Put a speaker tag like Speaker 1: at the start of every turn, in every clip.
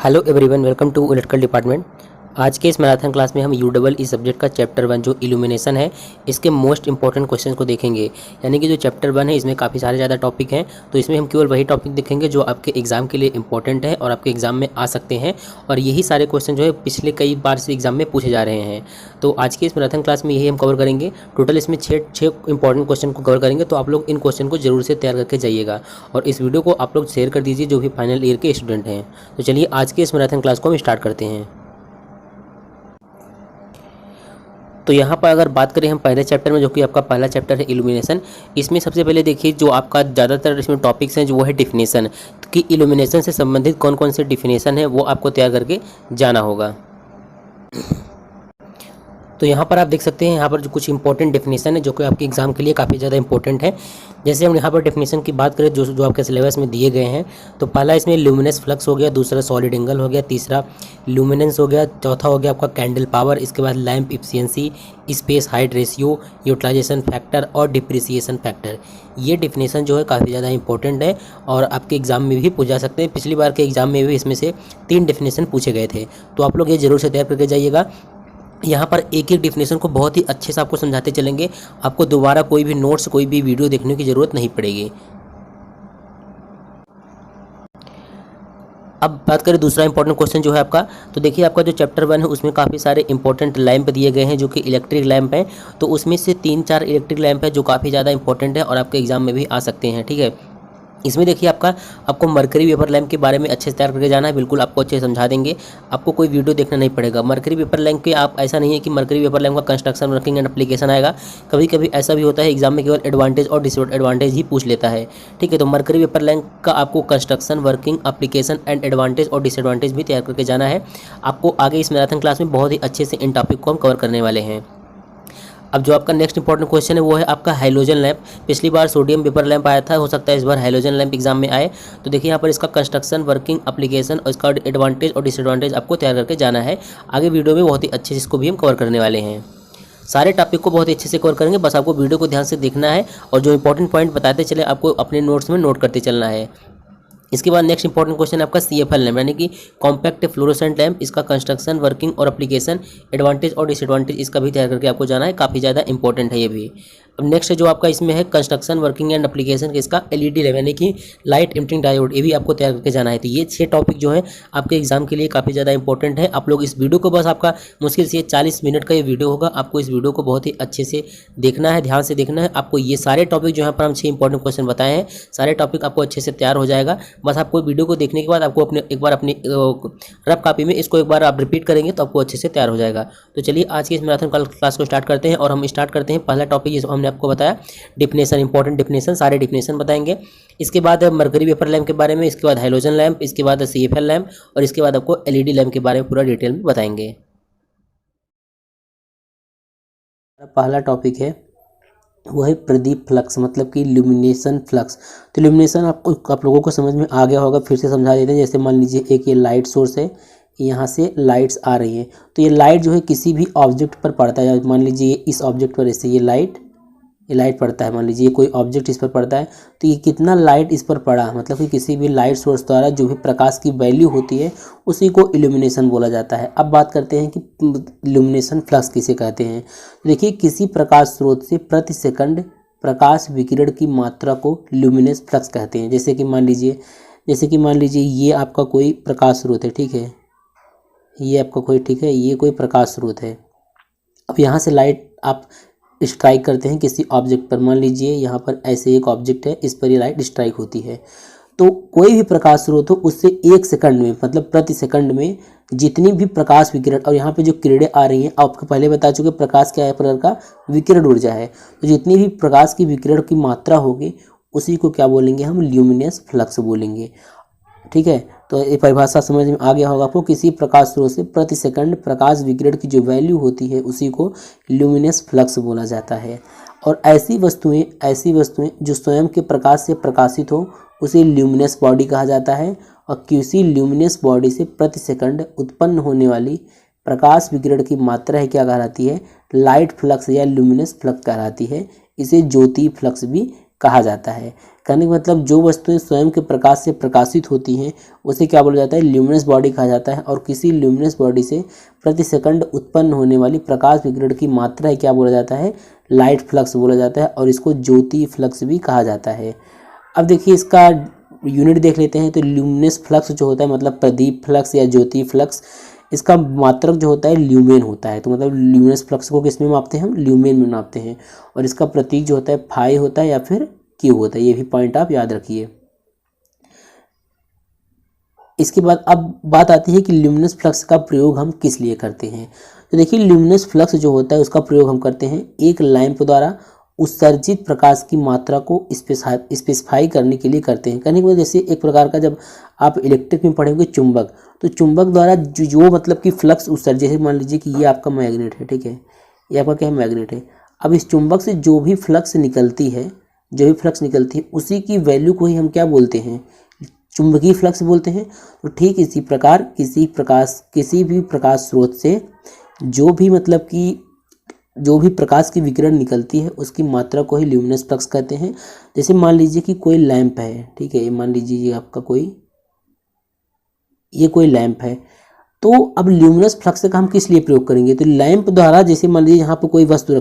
Speaker 1: Hello everyone, welcome to electrical department. आज के इस मैराथन क्लास में हम UEE सब्जेक्ट का चैप्टर 1 जो इल्यूमिनेशन है, इसके मोस्ट इंपॉर्टेंट क्वेश्चन को देखेंगे। यानी कि जो चैप्टर 1 है इसमें काफ़ी सारे ज़्यादा टॉपिक हैं, तो इसमें हम केवल वही टॉपिक देखेंगे जो आपके एग्जाम के लिए इंपॉर्टेंट है और आपके एग्जाम में आ सकते हैं। और यही सारे क्वेश्चन जो है पिछले कई बार से एग्जाम में पूछे जा रहे हैं। तो आज के इस मैराथन क्लास में यही हम कवर करेंगे। टोटल इसमें छः इंपॉर्टेंट क्वेश्चन को कवर करेंगे, तो आप लोग इन क्वेश्चन को जरूर से तैयार करके जाइएगा और इस वीडियो को आप लोग शेयर कर दीजिए जो भी फाइनल ईयर के स्टूडेंट हैं। तो चलिए आज के इस मैराथन क्लास को हम स्टार्ट करते हैं। तो यहाँ पर अगर बात करें हम पहले चैप्टर में, जो कि आपका पहला चैप्टर है इल्यूमिनेशन, इसमें सबसे पहले देखिए जो आपका ज़्यादातर इसमें टॉपिक्स हैं जो वो है डिफिनेशन, कि इल्यूमिनेशन से संबंधित कौन कौन से डिफिनेशन है वो आपको तैयार करके जाना होगा। तो यहाँ पर आप देख सकते हैं, यहाँ पर जो कुछ इंपॉर्टेंट डेफिनेशन है जो कि आपके एग्जाम के लिए काफ़ी ज़्यादा इंपॉर्टेंट है। जैसे हम यहाँ पर डेफिनेशन की बात करें जो जो आपके सिलेबस में दिए गए हैं, तो पहला इसमें ल्यूमिनस फ्लक्स हो गया, दूसरा सॉलिड एंगल हो गया, तीसरा ल्यूमिनेंस हो गया, चौथा हो गया आपका कैंडल पावर, इसके बाद lamp efficiency, space height ratio, utilisation factor और डिप्रिसिएशन फैक्टर। ये डेफिनेशन जो है काफ़ी ज़्यादा इंपॉर्टेंट है और आपके एग्जाम में भी पूछ जा सकते हैं। पिछली बार के एग्जाम में भी इसमें से 3 डेफिनेशन पूछे गए थे, तो आप लोग ये जरूर से तैयार करके जाइएगा। यहाँ पर एक एक डिफिनेशन को बहुत ही अच्छे से आपको समझाते चलेंगे, आपको दोबारा कोई भी नोट्स कोई भी वीडियो देखने की ज़रूरत नहीं पड़ेगी। अब बात करें दूसरा इंपॉर्टेंट क्वेश्चन जो है आपका, तो देखिए आपका जो चैप्टर 1 है उसमें काफ़ी सारे इंपॉर्टेंट लैंप दिए गए हैं जो कि इलेक्ट्रिक लैंप हैं। तो उसमें से 3-4 इलेक्ट्रिक लैंप है जो काफ़ी ज़्यादा इंपॉर्टेंट है और आपके एग्जाम में भी आ सकते हैं। ठीक है, इसमें देखिए आपको मरकरी वेपर लैंप के बारे में अच्छे से तैयार करके जाना है। बिल्कुल आपको अच्छे से समझा देंगे, आपको कोई वीडियो देखना नहीं पड़ेगा। मरकरी वेपर लैंप के आप ऐसा नहीं है कि मरकरी वेपर लैंप का कंस्ट्रक्शन वर्किंग एंड एप्लीकेशन आएगा। कभी कभी ऐसा भी होता है एग्जाम में केवल एडवांटेज और डिसएडवांटेज ही पूछ लेता है। ठीक है, तो मरकरी वेपर लैंप का आपको construction working application and advantage और डिसएडवांटेज भी तैयार करके जाना है। आपको आगे इस मैराथन क्लास में बहुत ही अच्छे से इन टॉपिक को हम कवर करने वाले हैं। अब जो आपका नेक्स्ट इंपॉर्टेंट क्वेश्चन है वो है आपका हैलोजन लैंप। पिछली बार सोडियम वेपर लैंप आया था, हो सकता है इस बार हैलोजन लैंप एग्जाम में आए। तो देखिए यहाँ पर इसका कंस्ट्रक्शन वर्किंग एप्लीकेशन और इसका एडवांटेज और डिसएडवांटेज आपको तैयार करके जाना है। आगे वीडियो में बहुत ही अच्छे से इसको भी हम कवर करने वाले हैं। सारे टॉपिक को बहुत ही अच्छे से कवर करेंगे, बस आपको वीडियो को ध्यान से देखना है और जो इंपॉर्टेंट पॉइंट बताते चले आपको अपने नोट्स में नोट करते चलना है। इसके बाद नेक्स्ट इंपॉर्टेंट क्वेश्चन है आपका CFL लैंप, यानी कि कॉम्पैक्ट फ्लोरोसेंट लैंप। इसका कंस्ट्रक्शन वर्किंग और एप्लीकेशन एडवांटेज और डिसएडवांटेज इसका भी तैयार करके आपको जाना है, काफ़ी ज़्यादा इंपॉर्टेंट है ये भी। अब नेक्स्ट जो आपका इसमें है कंस्ट्रक्शन वर्किंग एंड एप्लीकेशन इसका LED लैंप, यानी कि लाइट इमिटिंग डायोड, ये भी आपको तैयार करके जाना है। तो ये 6 टॉपिक जो है आपके एग्जाम के लिए काफ़ी ज़्यादा इंपॉर्टेंट है। आप लोग इस वीडियो को बस आपका मुश्किल से 40 मिनट का ये वीडियो होगा, आपको इस वीडियो को बहुत ही अच्छे से देखना है, ध्यान से देखना है। आपको ये सारे टॉपिक जो यहाँ पर हम 6 इंपॉर्टेंट क्वेश्चन बताए हैं, सारे टॉपिक आपको अच्छे से तैयार हो जाएगा। बस आपको वीडियो को देखने के बाद आपको एक बार अपनी रफ कॉपी में इसको एक बार आप रिपीट करेंगे तो आपको अच्छे से तैयार हो जाएगा। तो चलिए आज की इस मैराथन क्लास को स्टार्ट करते हैं और हम स्टार्ट करते हैं पहला टॉपिक जिसको हमने आपको बताया डिफिनेशन, इंपॉर्टेंट डिफिनेशन, सारे डिफिनेशन बताएंगे। इसके बाद मरकरी वेपर लैंप के बारे में, इसके बाद हैलोजन लैंप, इसके बाद CFL लैंप और इसके बाद आपको LED लैंप के बारे में पूरा डिटेल में बताएंगे। पहला टॉपिक है वो है प्रदीप फ्लक्स, मतलब कि ल्यूमिनेशन फ्लक्स। तो ल्यूमिनेशन आप लोगों को समझ में आ गया होगा, फिर से समझा देते हैं। जैसे मान लीजिए एक ये लाइट सोर्स है, यहाँ से लाइट्स आ रही हैं, तो ये लाइट जो है किसी भी ऑब्जेक्ट पर पड़ता है। मान लीजिए इस ऑब्जेक्ट पर ऐसे ये लाइट पड़ता है, मान लीजिए कोई ऑब्जेक्ट इस पर पड़ता है, तो ये कितना लाइट इस पर पड़ा, मतलब कि किसी भी लाइट सोर्स द्वारा जो भी प्रकाश की वैल्यू होती है उसी को इल्यूमिनेशन बोला जाता है। अब बात करते हैं कि इल्यूमिनेशन फ्लक्स किसे कहते हैं। देखिए किसी प्रकाश स्रोत से प्रति सेकंड प्रकाश विकिरण की मात्रा को ल्यूमिनेस फ्लक्स कहते हैं। जैसे कि मान लीजिए ये आपका कोई प्रकाश स्रोत है, ठीक है, ये आपका कोई, ठीक है, ये कोई प्रकाश स्रोत है। अब यहाँ से लाइट आप स्ट्राइक करते हैं किसी ऑब्जेक्ट पर, मान लीजिए यहाँ पर ऐसे एक ऑब्जेक्ट है, इस पर ये लाइट स्ट्राइक होती है। तो कोई भी प्रकाश स्रोत हो उससे 1 सेकंड में, मतलब प्रति सेकंड में जितनी भी प्रकाश विकिरण, और यहाँ पे जो किरणें आ रही हैं आपको पहले बता चुके, प्रकाश क्या है, प्रकार का विकिरण ऊर्जा है। तो जितनी भी प्रकाश की विकिरण की मात्रा होगी उसी को क्या बोलेंगे हम, ल्यूमिनेस फ्लक्स बोलेंगे। ठीक है, तो ये परिभाषा समझ में आ गया होगा आपको। किसी प्रकाश स्रोत से प्रति सेकंड प्रकाश विकिरण की जो वैल्यू होती है उसी को ल्यूमिनेस फ्लक्स बोला जाता है। और ऐसी वस्तुएं जो स्वयं के प्रकाश से प्रकाशित हो उसे ल्यूमिनेस बॉडी कहा जाता है। और किसी ल्यूमिनेस बॉडी से प्रति सेकंड उत्पन्न होने वाली प्रकाश विकिरण की मात्रा है क्या कहलाती है, लाइट फ्लक्स या ल्यूमिनेस फ्लक्स कहलाती है। इसे ज्योति फ्लक्स भी कहा जाता है। कहने का मतलब जो वस्तुएं स्वयं के प्रकाश से प्रकाशित होती हैं उसे क्या बोला जाता है, ल्यूमिनस बॉडी कहा जाता है। और किसी ल्यूमिनस बॉडी से प्रति सेकंड उत्पन्न होने वाली प्रकाश विकिरण की मात्रा है क्या बोला जाता है, लाइट फ्लक्स बोला जाता है, और इसको ज्योति फ्लक्स भी कहा जाता है। अब देखिए इसका यूनिट देख लेते हैं। तो ल्यूमिनस फ्लक्स जो होता है मतलब प्रदीप फ्लक्स या ज्योति फ्लक्स, इसका मात्रक जो होता है ल्यूमेन होता है। तो मतलब ल्यूमिनस फ्लक्स को किस में मापते हैं हम, ल्यूमेन में मापते हैं। और इसका प्रतीक जो होता है फाई होता है या फिर क्यू होता है, ये भी पॉइंट आप याद रखिए। इसके बाद अब बात आती है कि ल्यूमिनस फ्लक्स का प्रयोग हम किस लिए करते हैं। तो देखिए ल्यूमिनस फ्लक्स जो होता है उसका प्रयोग हम करते हैं एक लैंप द्वारा उत्सर्जित प्रकाश की मात्रा को स्पेसिफाई करने के लिए करते हैं। कहने के बाद जैसे एक प्रकार का जब आप इलेक्ट्रिक में पढ़ेंगे चुंबक, तो चुंबक द्वारा जो मतलब कि फ्लक्स उत्सर्जित है, मान लीजिए कि ये आपका मैग्नेट है, ठीक है, ये आपका क्या है, मैग्नेट है। अब इस चुंबक से जो भी फ्लक्स निकलती है, उसी की वैल्यू को ही हम क्या बोलते हैं, चुंबकीय फ्लक्स बोलते हैं। तो ठीक इसी प्रकार किसी भी प्रकाश स्रोत से जो भी मतलब कि जो भी प्रकाश की विकिरण निकलती है उसकी मात्रा को ही ल्यूमिनस फ्लक्स कहते हैं। जैसे मान लीजिए कि कोई लैंप है, ठीक है, मान लीजिए ये आपका कोई लैंप है। तो अब ल्यूमिनस फ्लक्स का हम किस लिए प्रयोग करेंगे, तो लैंप द्वारा, जैसे मान लीजिए यहाँ पे कोई वस्तु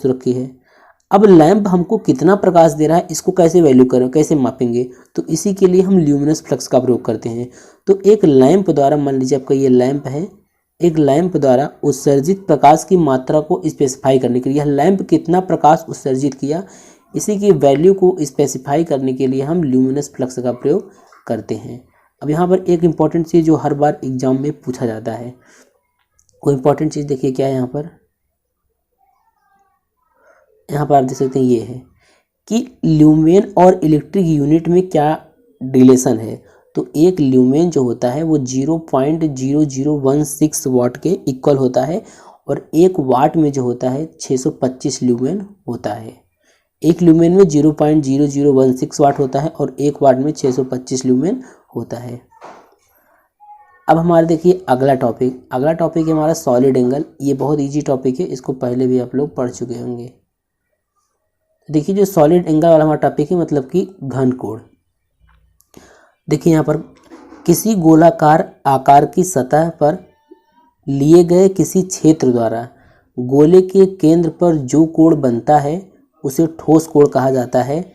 Speaker 1: रखी है, अब लैंप हमको कितना प्रकाश दे रहा है इसको कैसे वैल्यू करें, कैसे मापेंगे, तो इसी के लिए हम ल्यूमिनस फ्लक्स का प्रयोग करते हैं। तो एक लैंप द्वारा, मान लीजिए आपका ये लैंप है, एक लैंप द्वारा उत्सर्जित प्रकाश की मात्रा को स्पेसिफाई करने के लिए, यह लैंप कितना प्रकाश उत्सर्जित किया, इसी की वैल्यू को स्पेसिफाई करने के लिए हम ल्यूमिनस फ्लक्स का प्रयोग करते हैं। अब यहाँ पर एक इम्पॉर्टेंट चीज़ जो हर बार एग्जाम में पूछा जाता है, वो इम्पॉर्टेंट चीज़ देखिए क्या है यहाँ पर आप देख सकते हैं, ये है कि ल्यूमेन और इलेक्ट्रिक यूनिट में क्या रिलेशन है। तो एक ल्यूमेन जो होता है वो 0.0016 वाट के इक्वल होता है, और एक वाट में जो होता है 625 ल्यूमेन होता है। एक ल्यूमेन में 0.0016 वाट होता है और एक वाट में 625 ल्यूमेन होता है। अब हमारे देखिए अगला टॉपिक है हमारा सॉलिड एंगल। ये बहुत इजी टॉपिक है, इसको पहले भी आप लोग पढ़ चुके होंगे। देखिए जो सॉलिड एंगल वाला हमारा टॉपिक है मतलब कि घन कोण। देखिए यहाँ पर किसी गोलाकार आकार की सतह पर लिए गए किसी क्षेत्र द्वारा गोले के केंद्र पर जो कोण बनता है उसे ठोस कोण कहा जाता है।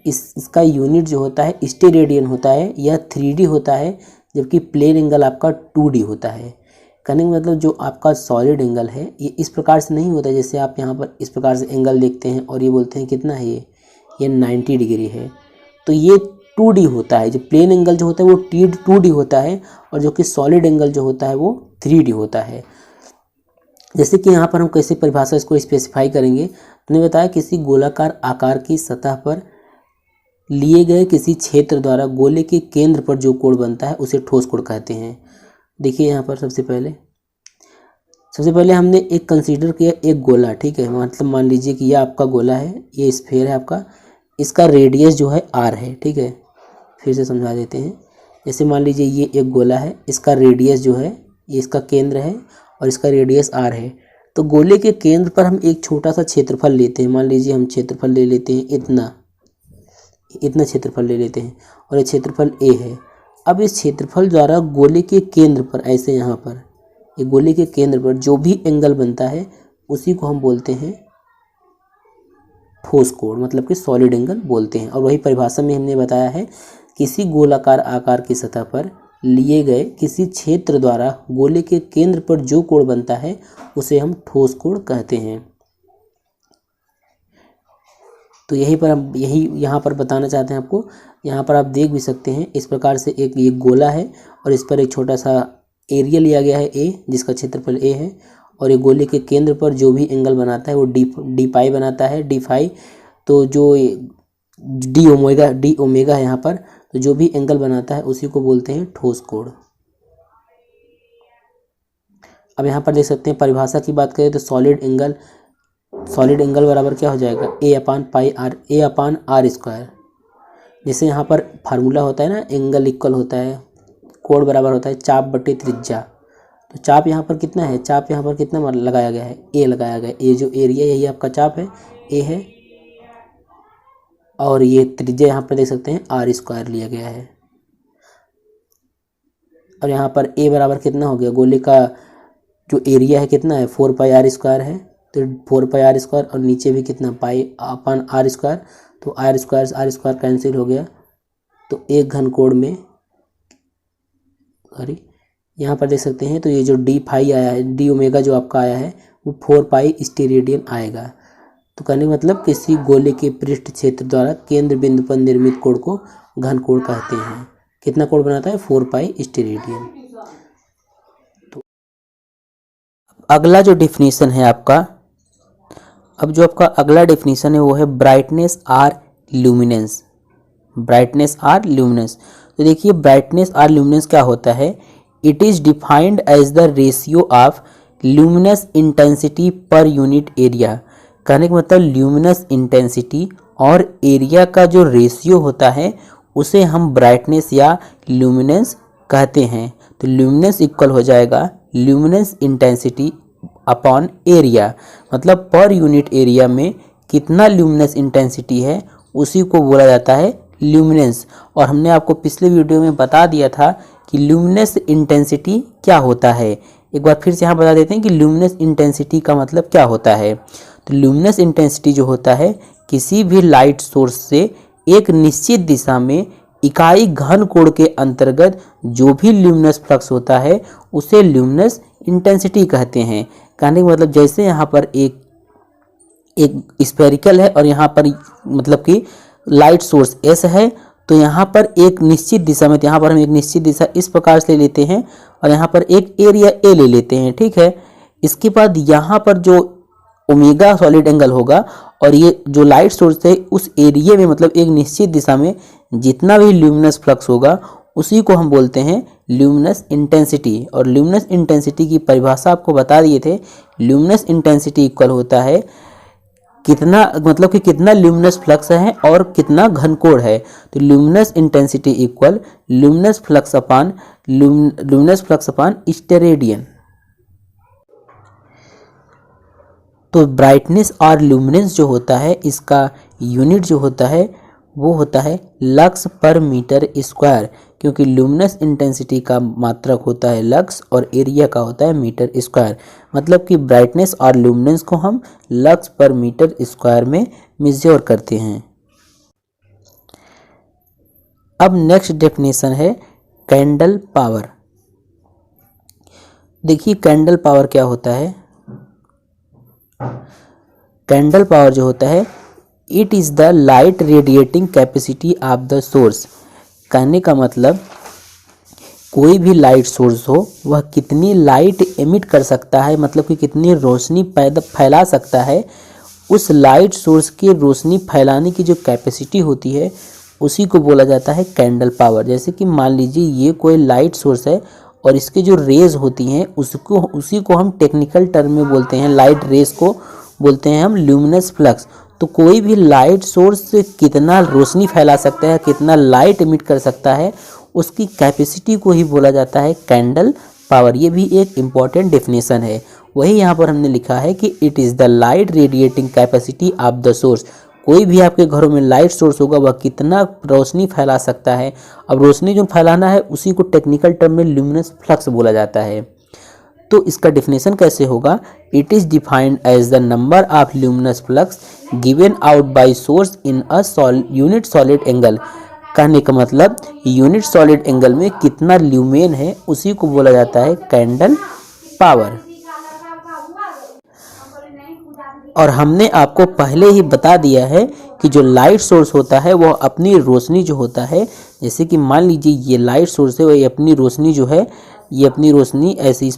Speaker 1: इसका यूनिट जो होता है स्टेरेडियन होता है, यह 3D होता है, जबकि प्लेन एंगल आपका 2D होता है। कहने का मतलब जो आपका सॉलिड एंगल है ये इस प्रकार से नहीं होता जैसे आप यहाँ पर इस प्रकार से एंगल देखते हैं और ये बोलते हैं कितना है, ये 90 डिग्री है। तो ये 2D होता है। जो प्लेन एंगल जो होता है वो 2D होता है, और जो कि सॉलिड एंगल जो होता है वो 3D होता है। जैसे कि यहाँ पर हम कैसे परिभाषा इसको स्पेसिफाई करेंगे, तो बताया किसी गोलाकार आकार की सतह पर लिए गए किसी क्षेत्र द्वारा गोले के केंद्र पर जो कोण बनता है उसे ठोस कोण कहते हैं। देखिए यहाँ पर सबसे पहले हमने एक कंसीडर किया एक गोला, ठीक है, मतलब मान लीजिए कि यह आपका गोला है, ये स्फीयर है आपका, इसका रेडियस जो है r है, ठीक है। फिर से समझा देते हैं। जैसे मान लीजिए ये एक गोला है, इसका रेडियस जो है ये इसका केंद्र है और इसका रेडियस r है। तो गोले के केंद्र पर हम एक छोटा सा क्षेत्रफल लेते हैं। मान लीजिए हम क्षेत्रफल ले लेते हैं इतना क्षेत्रफल ले लेते हैं, और ये क्षेत्रफल a है। अब इस क्षेत्रफल द्वारा गोले के केंद्र पर, ऐसे यहाँ पर ये गोले के केंद्र पर जो भी एंगल बनता है उसी को हम बोलते हैं ठोस कोण, मतलब कि सॉलिड एंगल बोलते हैं। और वही परिभाषा में हमने बताया है किसी गोलाकार आकार की सतह पर लिए गए किसी क्षेत्र द्वारा गोले के केंद्र पर जो कोण बनता है उसे हम ठोस कोण कहते हैं। तो यही यहाँ पर बताना चाहते हैं आपको। यहाँ पर आप देख भी सकते हैं इस प्रकार से एक ये गोला है और इस पर एक छोटा सा एरिया लिया गया है ए, जिसका क्षेत्रफल ए है, और ये गोले के केंद्र पर जो भी एंगल बनाता है वो डी पाई बनाता है, डी फाई। तो जो डी ओमेगा है यहाँ पर, तो जो भी एंगल बनाता है उसी को बोलते हैं ठोस कोण। अब यहाँ पर देख सकते हैं परिभाषा की बात करें तो सॉलिड एंगल बराबर क्या हो जाएगा, a अपान आर स्क्वायर। जैसे यहाँ पर फार्मूला होता है ना, एंगल इक्वल होता है कोण बराबर होता है चाप बटे त्रिज्या। तो चाप यहाँ पर कितना है, चाप यहाँ पर कितना लगाया गया है, a लगाया गया है। ये जो एरिया यही आपका चाप है, a है, और ये त्रिज्या यहाँ पर देख सकते हैं r² लिया गया है। और यहाँ पर a बराबर कितना हो गया, गोले का जो एरिया है कितना है 4πr² है, तो 4πr² और नीचे भी कितना पाई अपन r², तो r² कैंसिल हो गया। तो एक घन कोण में यहाँ पर देख सकते हैं, तो ये जो d फाई आया है, d ओमेगा जो आपका आया है वो 4π स्टेरेडियन आएगा। तो कहने का मतलब किसी गोले के पृष्ठ क्षेत्र द्वारा केंद्र बिंदु पर निर्मित कोण को घन कोण कहते हैं। कितना कोण बनाता है 4π स्टेरेडियन। तो अगला जो डिफिनीशन है आपका, अब जो आपका अगला डिफिनीशन है वो है brightness or luminance. Brightness or luminance, तो देखिए ब्राइटनेस आर ल्यूमिनेंस क्या होता है, it is defined as the ratio of luminous intensity per unit area. कहने का मतलब ल्यूमिनस इंटेंसिटी और एरिया का जो रेशियो होता है उसे हम ब्राइटनेस या ल्यूमिनेंस कहते हैं। तो ल्यूमिनेंस इक्वल हो जाएगा ल्यूमिनेंस इंटेंसिटी अपॉन एरिया, मतलब पर यूनिट एरिया में कितना ल्यूमिनस इंटेंसिटी है उसी को बोला जाता है ल्यूमिनेंस। और हमने आपको पिछले वीडियो में बता दिया था कि ल्यूमिनस इंटेंसिटी क्या होता है। एक बार फिर से यहाँ बता देते हैं कि ल्यूमिनस इंटेंसिटी का मतलब क्या होता है। तो ल्यूमिनस इंटेंसिटी जो होता है किसी भी लाइट सोर्स से एक निश्चित दिशा में इकाई घन कोण के अंतर्गत जो भी ल्यूमिनस फ्लक्स होता है उसे ल्यूमिनस इंटेंसिटी कहते हैं। कहने का मतलब जैसे यहाँ पर एक स्फेरिकल है और यहाँ पर मतलब कि लाइट सोर्स एस है, तो यहाँ पर एक निश्चित दिशा में, तो यहाँ पर हम एक निश्चित दिशा इस प्रकार से ले लेते हैं और यहाँ पर एक एरिया ए ले लेते हैं, ठीक है। इसके बाद यहाँ पर जो ओमेगा सॉलिड एंगल होगा और ये जो लाइट सोर्स है उस एरिया में मतलब एक निश्चित दिशा में जितना भी ल्यूमिनस फ्लक्स होगा उसी को हम बोलते हैं ल्यूमिनस इंटेंसिटी। और ल्यूमिनस इंटेंसिटी की परिभाषा आपको बता दिए थे, ल्यूमिनस इंटेंसिटी इक्वल होता है कितना, मतलब कि कितना ल्यूमिनस फ्लक्स है और कितना घन कोण है। तो luminous intensity equal luminous flux upon steradian. तो ब्राइटनेस और ल्यूमिनेंस जो होता है इसका यूनिट जो होता है वो होता है लक्स पर मीटर स्क्वायर, क्योंकि ल्यूमिनस इंटेंसिटी का मात्रक होता है लक्स और एरिया का होता है मीटर स्क्वायर। मतलब कि ब्राइटनेस और ल्यूमिनेंस को हम लक्स पर मीटर स्क्वायर में मेजर करते हैं। अब नेक्स्ट डेफिनेशन है कैंडल पावर। देखिए कैंडल पावर क्या होता है। कैंडल पावर जो होता है it is the light radiating capacity of the source. कहने का मतलब कोई भी लाइट सोर्स हो वह कितनी लाइट एमिट कर सकता है, मतलब कि कितनी रोशनी फैला सकता है, उस लाइट सोर्स की रोशनी फैलाने की जो कैपेसिटी होती है उसी को बोला जाता है कैंडल पावर। जैसे कि मान लीजिए ये कोई लाइट सोर्स है और इसके जो रेज होती हैं उसी को हम टेक्निकल टर्म में बोलते हैं, लाइट रेज को बोलते हैं हम ल्यूमिनस फ्लक्स। तो कोई भी लाइट सोर्स कितना रोशनी फैला सकता है, कितना लाइट एमिट कर सकता है, उसकी कैपेसिटी को ही बोला जाता है कैंडल पावर। ये भी एक इम्पॉर्टेंट डेफिनेशन है। वही यहाँ पर हमने लिखा है कि it is the light radiating capacity of the source. कोई भी आपके घरों में लाइट सोर्स होगा वह कितना रोशनी फैला सकता है। अब रोशनी जो फैलाना है उसी को टेक्निकल टर्म में ल्यूमिनस फ्लक्स बोला जाता है। तो इसका डिफिनेशन कैसे होगा, it is defined as the number of luminous flux given out by source in a unit solid angle. कहने का मतलब यूनिट सॉलिड एंगल में कितना ल्यूमेन है उसी को बोला जाता है कैंडल पावर। और हमने आपको पहले ही बता दिया है कि जो लाइट सोर्स होता है वह अपनी रोशनी जो होता है, जैसे कि मान लीजिए ये लाइट सोर्स है, वह अपनी रोशनी जो है ये अपनी रोशनी ऐसे इस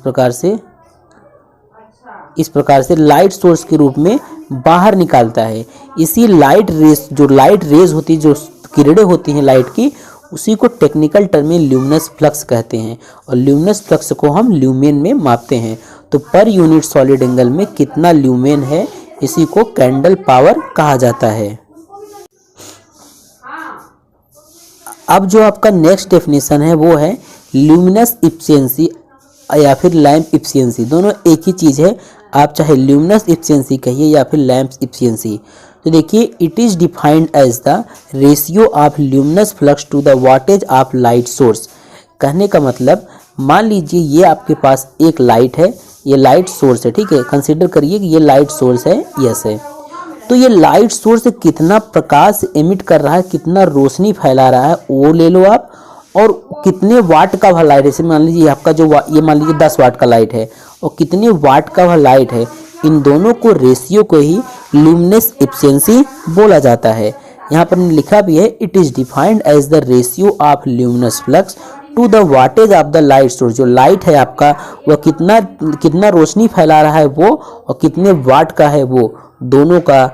Speaker 1: प्रकार से लाइट सोर्स के रूप में बाहर निकालता है। इसी लाइट रेस जो लाइट रेज होती है, जो किरणें होती हैं लाइट की, उसी को टेक्निकल टर्म में ल्यूमिनस फ्लक्स कहते हैं और ल्यूमिनस फ्लक्स को हम ल्यूमेन में मापते हैं। तो पर यूनिट सॉलिड एंगल में कितना ल्यूमेन है इसी को कैंडल पावर कहा जाता है। अब जो आपका नेक्स्ट डेफिनेशन है वो है ल्यूमिनस इफिशिएंसी या फिर लैंप इफिशिएंसी। दोनों एक ही चीज़ है, आप चाहे ल्यूमिनस इफिशिएंसी कहिए या फिर लैंप इफिशिएंसी। तो देखिए it is defined as the ratio of luminous flux to the wattage of light source. कहने का मतलब मान लीजिए ये आपके पास एक लाइट है, ये लाइट सोर्स है, ठीक है, कंसीडर करिए कि ये लाइट सोर्स है, यस है। तो ये लाइट सोर्स कितना प्रकाश एमिट कर रहा है, कितना रोशनी फैला रहा है वो ले लो आप, और कितने वाट का वह लाइट है। जैसे मान लीजिए आपका जो ये मान लीजिए 10 वाट का लाइट है और कितने वाट का वह लाइट है, इन दोनों को रेशियो को ही ल्यूमिनेस एफिशिएंसी बोला जाता है। यहाँ पर लिखा भी है it is defined as the ratio of luminous flux to the wattage of the light source. जो लाइट है आपका वह कितना रोशनी फैला रहा है वो, और कितने वाट का है वो, दोनों का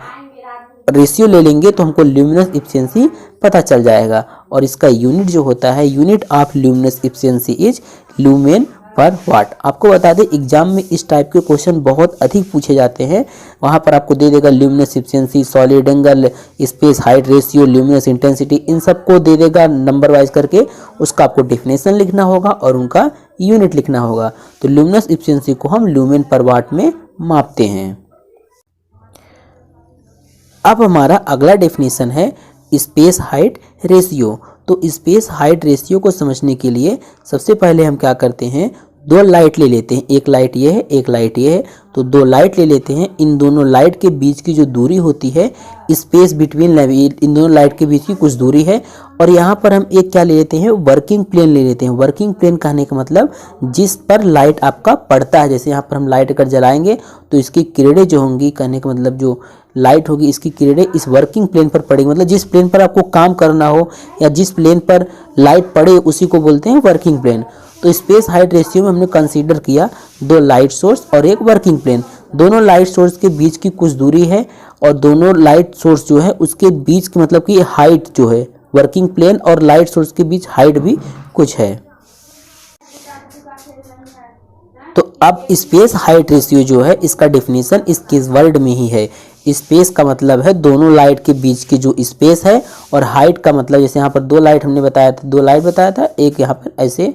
Speaker 1: रेशियो ले लेंगे तो हमको ल्यूमिनस एफिशिएंसी पता चल जाएगा। और इसका यूनिट जो होता है, unit of luminous efficiency is lumen per watt. आपको बता दें एग्जाम में इस टाइप के क्वेश्चन बहुत अधिक पूछे जाते हैं। वहाँ पर आपको दे देगा luminous efficiency, solid angle, space height ratio, luminous intensity, इन सबको दे देगा नंबर वाइज करके। उसका आपको डेफिनेशन लिखना होगा और उनका यूनिट लिखना होगा। तो ल्यूमिनस एफिशिएंसी को हम ल्यूमेन पर वाट में मापते हैं। अब हमारा अगला डेफिनेशन है स्पेस हाइट रेशियो। तो स्पेस हाइट रेशियो को समझने के लिए सबसे पहले हम क्या करते हैं, दो लाइट ले लेते हैं, एक लाइट ये है, एक लाइट ये है। तो दो लाइट ले लेते हैं, इन दोनों लाइट के बीच की जो दूरी होती है, स्पेस बिटवीन, इन दोनों लाइट के बीच की कुछ दूरी है। और यहाँ पर हम एक क्या ले लेते हैं, वर्किंग प्लेन ले लेते हैं। वर्किंग प्लेन कहने का मतलब जिस पर लाइट आपका पड़ता है। जैसे यहाँ पर हम लाइट अगर जलाएंगे तो इसकी किरणें जो होंगी, कहने का मतलब जो लाइट होगी इसकी किरणें इस वर्किंग प्लेन पर पड़ेगी। मतलब जिस प्लेन पर आपको काम करना हो या जिस प्लेन पर लाइट पड़े उसी को बोलते हैं वर्किंग प्लेन। तो स्पेस हाइट रेशियो में हमने कंसीडर किया दो लाइट सोर्स और एक वर्किंग प्लेन। दोनों लाइट सोर्स के बीच की कुछ दूरी है और दोनों लाइट सोर्स जो है उसके बीच की मतलब कि हाइट जो है, वर्किंग प्लेन और लाइट सोर्स के बीच हाइट भी कुछ है। तो अब स्पेस हाइट रेशियो जो है इसका डेफिनेशन इसके वर्ड में ही है। स्पेस का मतलब है दोनों लाइट के बीच की जो स्पेस है, और हाइट का मतलब जैसे यहाँ पर दो लाइट हमने बताया था, दो लाइट बताया था, एक यहाँ पर ऐसे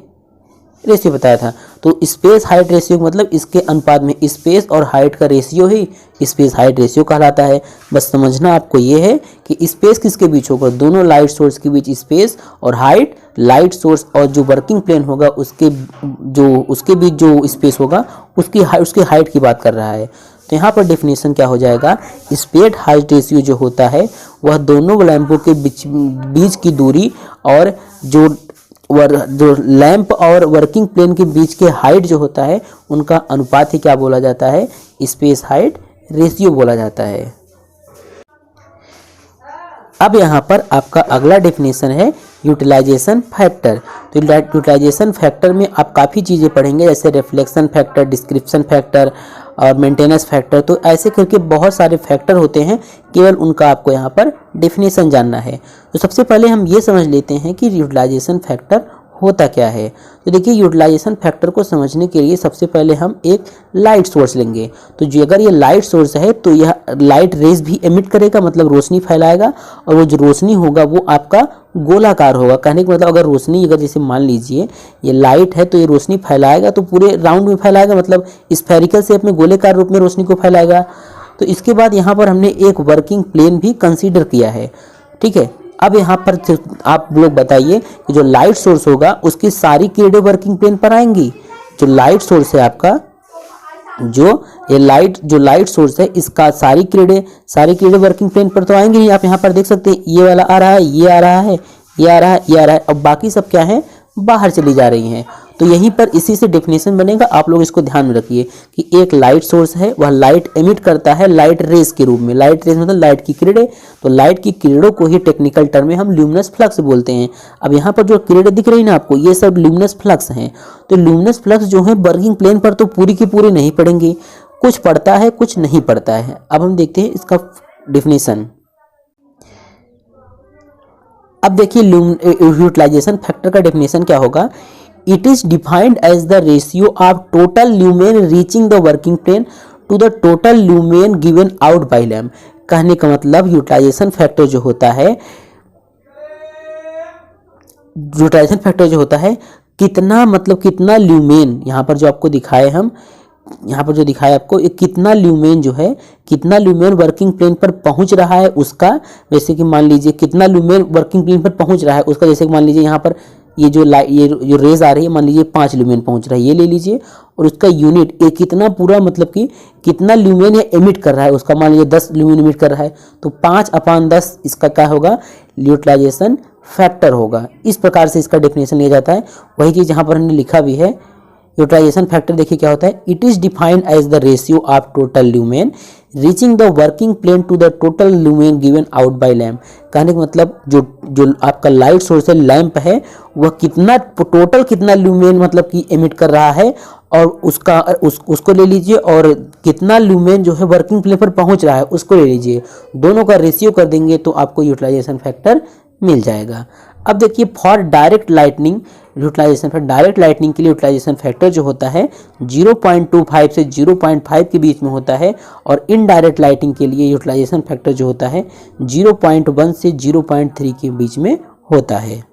Speaker 1: रेशियो बताया था। तो स्पेस हाइट रेशियो मतलब इसके अनुपात में स्पेस और हाइट का रेशियो ही स्पेस हाइट रेशियो कहलाता है। बस समझना आपको ये है कि स्पेस किसके बीच होगा, दोनों लाइट सोर्स के बीच स्पेस, और हाइट लाइट सोर्स और जो वर्किंग प्लेन होगा उसके बीच जो स्पेस होगा उसकी हाइट की बात कर रहा है। तो यहाँ पर डेफिनेशन क्या हो जाएगा, स्पेस हाइट रेशियो जो होता है वह दोनों लैंपों के बीच की दूरी और जो लैंप और वर्किंग प्लेन के बीच के हाइट जो होता है उनका अनुपात ही क्या बोला जाता है, स्पेस हाइट रेशियो बोला जाता है। अब यहाँ पर आपका अगला डेफिनेशन है यूटिलाइजेशन फैक्टर। तो यूटिलाइजेशन फैक्टर में आप काफ़ी चीज़ें पढ़ेंगे, जैसे रिफ्लेक्शन फैक्टर, डिस्क्रिप्शन फैक्टर और मेंटेनेंस फैक्टर। तो ऐसे करके बहुत सारे फैक्टर होते हैं, केवल उनका आपको यहाँ पर डेफिनेशन जानना है। तो सबसे पहले हम ये समझ लेते हैं कि यूटिलाइजेशन फैक्टर होता क्या है। तो देखिए यूटिलाइजेशन फैक्टर को समझने के लिए सबसे पहले हम एक लाइट सोर्स लेंगे। तो जो अगर ये लाइट सोर्स है तो यह लाइट रेज भी एमिट करेगा, मतलब रोशनी फैलाएगा, और वो जो रोशनी होगा वो आपका गोलाकार होगा। कहने का मतलब अगर रोशनी अगर जैसे मान लीजिए ये लाइट है तो ये रोशनी फैलाएगा तो पूरे राउंड में फैलाएगा, मतलब स्फेरिकल शेप में गोलेकार रूप में रोशनी को फैलाएगा। तो इसके बाद यहाँ पर हमने एक वर्किंग प्लेन भी कंसीडर किया है, ठीक है। अब यहाँ पर आप लोग बताइए कि जो लाइट सोर्स होगा उसकी सारी किरणें वर्किंग प्लेन पर आएंगी। जो लाइट सोर्स है आपका, जो लाइट सोर्स है इसका सारी किरणें वर्किंग प्लेन पर तो आएंगी नहीं। आप यहाँ पर देख सकते हैं ये वाला आ रहा है, ये आ रहा है, ये आ रहा है, ये आ रहा है, अब बाकी सब क्या है, बाहर चली जा रही हैं। तो यहीं पर इसी से डेफिनेशन बनेगा। आप लोग इसको ध्यान में रखिए कि एक लाइट सोर्स है, वह लाइट एमिट करता है लाइट रेज के रूप में। लाइट रेज मतलब लाइट की किरणें, तो लाइट की किरणों को ही टेक्निकल टर्म में हम ल्यूमिनस फ्लक्स बोलते हैं। अब यहाँ पर जो किरणें दिख रही ना आपको, ये सब ल्यूमिनस फ्लक्स हैं। तो ल्यूमिनस फ्लक्स जो है वर्किंग प्लेन पर तो पूरी की पूरी नहीं पड़ेंगी, कुछ पड़ता है कुछ नहीं पड़ता है। अब हम देखते हैं इसका डेफिनेशन। अब देखिए यूटिलाइजेशन फैक्टर का डेफिनेशन क्या होगा, it is defined as the ratio of total lumen reaching the working plane to the total lumen given out by lamp. कहने का मतलब यूटिलाइजेशन फैक्टर जो होता है कितना ल्यूमेन, यहाँ पर जो आपको दिखाए हम
Speaker 2: यहाँ पर जो दिखाया आपको, ये कितना ल्यूमेन जो है, कितना ल्यूमेन वर्किंग प्लेन पर पहुंच रहा है उसका, जैसे कि मान लीजिए कितना ल्यूमेन वर्किंग प्लेन पर पहुंच रहा है उसका, जैसे कि मान लीजिए यहाँ पर ये जो ये जो रेज आ रही है, मान लीजिए 5 ल्यूमेन पहुंच रहा है, ये ले लीजिए, और उसका यूनिट ये कितना पूरा मतलब कि कितना ल्यूमेन ये एमिट कर रहा है उसका, मान लीजिए 10 ल्यूमेन एमिट कर रहा है, तो 5/10 इसका क्या होगा, यूटिलाइजेशन फैक्टर होगा। इस प्रकार से इसका डेफिनेशन लिया जाता है। वही चीज़ यहाँ पर हमने लिखा भी है। यूटिलाइजेशन फैक्टर देखिए क्या होता है, it is defined as the ratio of total lumen reaching the working plane to the total lumen given out by lamp. कहने का मतलब जो जो आपका लाइट सोर्स है, लैंप है, वह कितना टोटल कितना ल्यूमेन मतलब कि एमिट कर रहा है, और उसको ले लीजिए, और कितना ल्यूमेन जो है वर्किंग प्लेन पर पहुंच रहा है उसको ले लीजिए, दोनों का रेशियो कर देंगे तो आपको यूटिलाइजेशन फैक्टर मिल जाएगा। अब देखिए for direct lightning utilization factor, direct lightning के लिए यूटिलाइजेशन फैक्टर जो होता है 0.25 से 0.5 के बीच में होता है, और इनडायरेक्ट लाइटिंग के लिए यूटिलाइजेशन फैक्टर जो होता है 0.1 से 0.3 के बीच में होता है।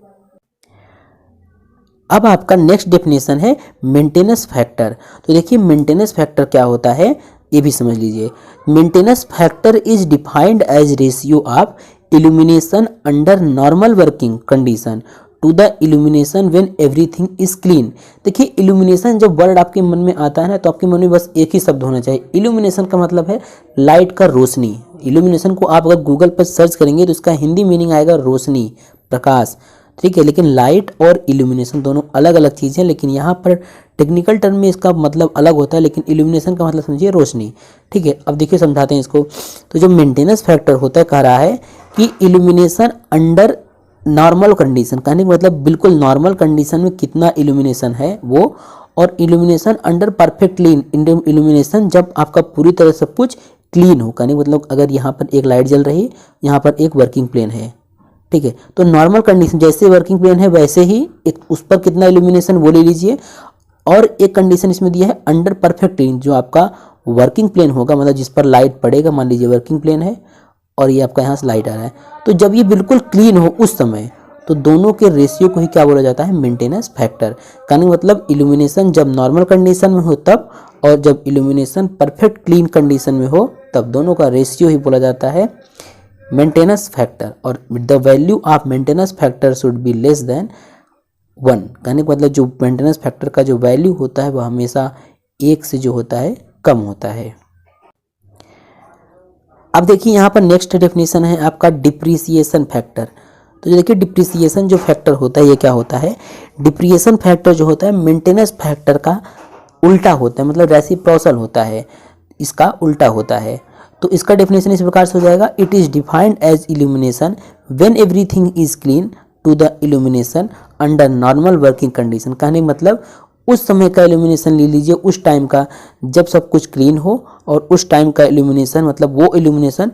Speaker 2: अब आपका नेक्स्ट डेफिनेशन है मेंटेनेंस फैक्टर। तो देखिए मेंटेनेंस फैक्टर क्या होता है ये भी समझ लीजिए। Maintenance factor is defined as ratio of illumination under normal working condition to the illumination when everything is clean. देखिए इल्यूमिनेशन जब वर्ड आपके मन में आता है ना, तो आपके मन में बस एक ही शब्द होना चाहिए, इल्यूमिनेशन का मतलब है लाइट का रोशनी। इल्यूमिनेशन को आप अगर गूगल पर सर्च करेंगे तो इसका हिंदी मीनिंग आएगा रोशनी, प्रकाश, ठीक है। लेकिन लाइट और इल्यूमिनेशन दोनों अलग अलग चीज़ें हैं, लेकिन यहाँ पर टेक्निकल टर्म में इसका मतलब अलग होता है, लेकिन इल्यूमिनेशन का मतलब समझिए रोशनी, ठीक है। अब देखिए समझाते हैं इसको। तो जो मेंटेनेंस फैक्टर होता है, कह रहा है कि इल्यूमिनेशन अंडर नॉर्मल कंडीशन, कहने का मतलब बिल्कुल नॉर्मल कंडीशन में कितना इल्यूमिनेशन है वो, और illumination under perfect clean, illumination जब आपका पूरी तरह सब कुछ क्लीन हो, कहने का मतलब अगर यहाँ पर एक लाइट जल रही है, यहाँ पर एक वर्किंग प्लेन है, ठीक है, तो नॉर्मल कंडीशन जैसे वर्किंग प्लेन है वैसे ही एक उस पर कितना इल्यूमिनेशन वो ले लीजिए। और एक कंडीशन इसमें दिया है अंडर परफेक्ट क्लीन, जो आपका वर्किंग प्लेन होगा, मतलब जिस पर लाइट पड़ेगा, मान लीजिए वर्किंग प्लेन है और ये आपका यहाँ से लाइट आ रहा है, तो जब ये बिल्कुल क्लीन हो उस समय, तो दोनों के रेशियो को ही क्या बोला जाता है, मेंटेनेंस फैक्टर। कहने का मतलब इल्यूमिनेशन जब नॉर्मल कंडीशन में हो तब, और जब इल्यूमिनेशन परफेक्ट क्लीन कंडीशन में हो तब, दोनों का रेशियो ही बोला जाता है मेंटेनेंस फैक्टर। और the value of maintenance factor should be less than 1। कहने का मतलब जो मेंटेनेंस फैक्टर का जो वैल्यू होता है वह हमेशा 1 से जो होता है कम होता है। अब देखिए यहाँ पर नेक्स्ट डेफिनेशन है आपका डिप्रिसिएशन फैक्टर। तो देखिए डिप्रिसिएशन जो फैक्टर होता है ये क्या होता है, डिप्रिसिएशन फैक्टर जो होता है मेंटेनेंस फैक्टर का उल्टा होता है, मतलब रेसिप्रोकल होता है, इसका उल्टा होता है। तो इसका डेफिनेशन इस प्रकार से हो जाएगा, it is defined as illumination when everything is clean to the illumination under normal working condition. कहने का मतलब उस समय का इल्यूमिनेशन ले लीजिए, उस टाइम का जब सब कुछ क्लीन हो, और उस टाइम का इल्यूमिनेशन मतलब वो इल्यूमिनेशन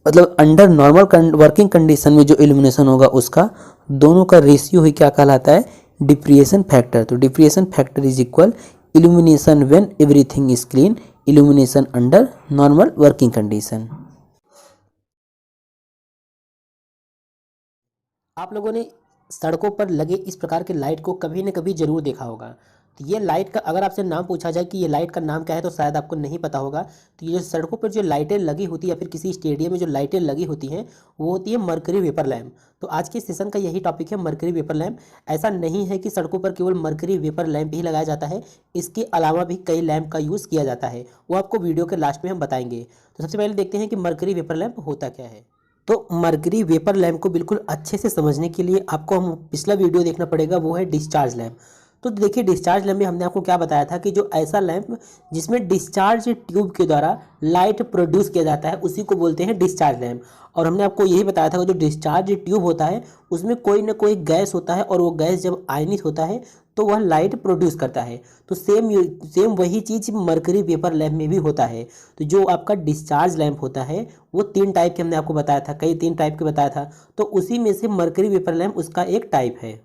Speaker 2: मतलब अंडर नॉर्मल वर्किंग कंडीशन में जो इल्यूमिनेशन होगा उसका, दोनों का रेशियो ही क्या कहलाता है, डिप्रिसिएशन फैक्टर। तो depreciation factor is equal illumination when everything is clean, illumination under normal working condition.
Speaker 1: आप लोगों ने सड़कों पर लगे इस प्रकार के लाइट को कभी न कभी जरूर देखा होगा। तो ये लाइट का अगर आपसे नाम पूछा जाए कि ये लाइट का नाम क्या है तो शायद आपको नहीं पता होगा। तो ये जो सड़कों पर जो लाइटें लगी होती है या फिर किसी स्टेडियम में जो लाइटें लगी होती हैं वो होती है मरकरी वेपर लैम्प। तो आज के सेशन का यही टॉपिक है, मरकरी वेपर लैम्प। ऐसा नहीं है कि सड़कों पर केवल मरकरी वेपर लैम्प ही लगाया जाता है, इसके अलावा भी कई लैम्प का यूज़ किया जाता है, वो आपको वीडियो के लास्ट में हम बताएंगे। तो सबसे पहले देखते हैं कि मरकरी वेपर लैम्प होता क्या है। तो मरकरी वेपर लैम्प को बिल्कुल अच्छे से समझने के लिए आपको हम पिछला वीडियो देखना पड़ेगा, वो है डिस्चार्ज लैम्प। तो देखिए डिस्चार्ज लैम्प में हमने आपको क्या बताया था कि जो ऐसा लैम्प जिसमें डिस्चार्ज ट्यूब के द्वारा लाइट प्रोड्यूस किया जाता है उसी को बोलते हैं डिस्चार्ज लैम्प। और हमने आपको यही बताया था कि जो डिस्चार्ज ट्यूब होता है उसमें कोई ना कोई गैस होता है, और वो गैस जब आयनित होता है तो वह लाइट प्रोड्यूस करता है। तो सेम वही चीज़ मरकरी वेपर लैम्प में भी होता है। तो जो आपका डिस्चार्ज लैम्प होता है वो 3 टाइप के हमने आपको बताया था, 3 टाइप के बताया था, तो उसी में से मरकरी वेपर लैम्प उसका एक टाइप है।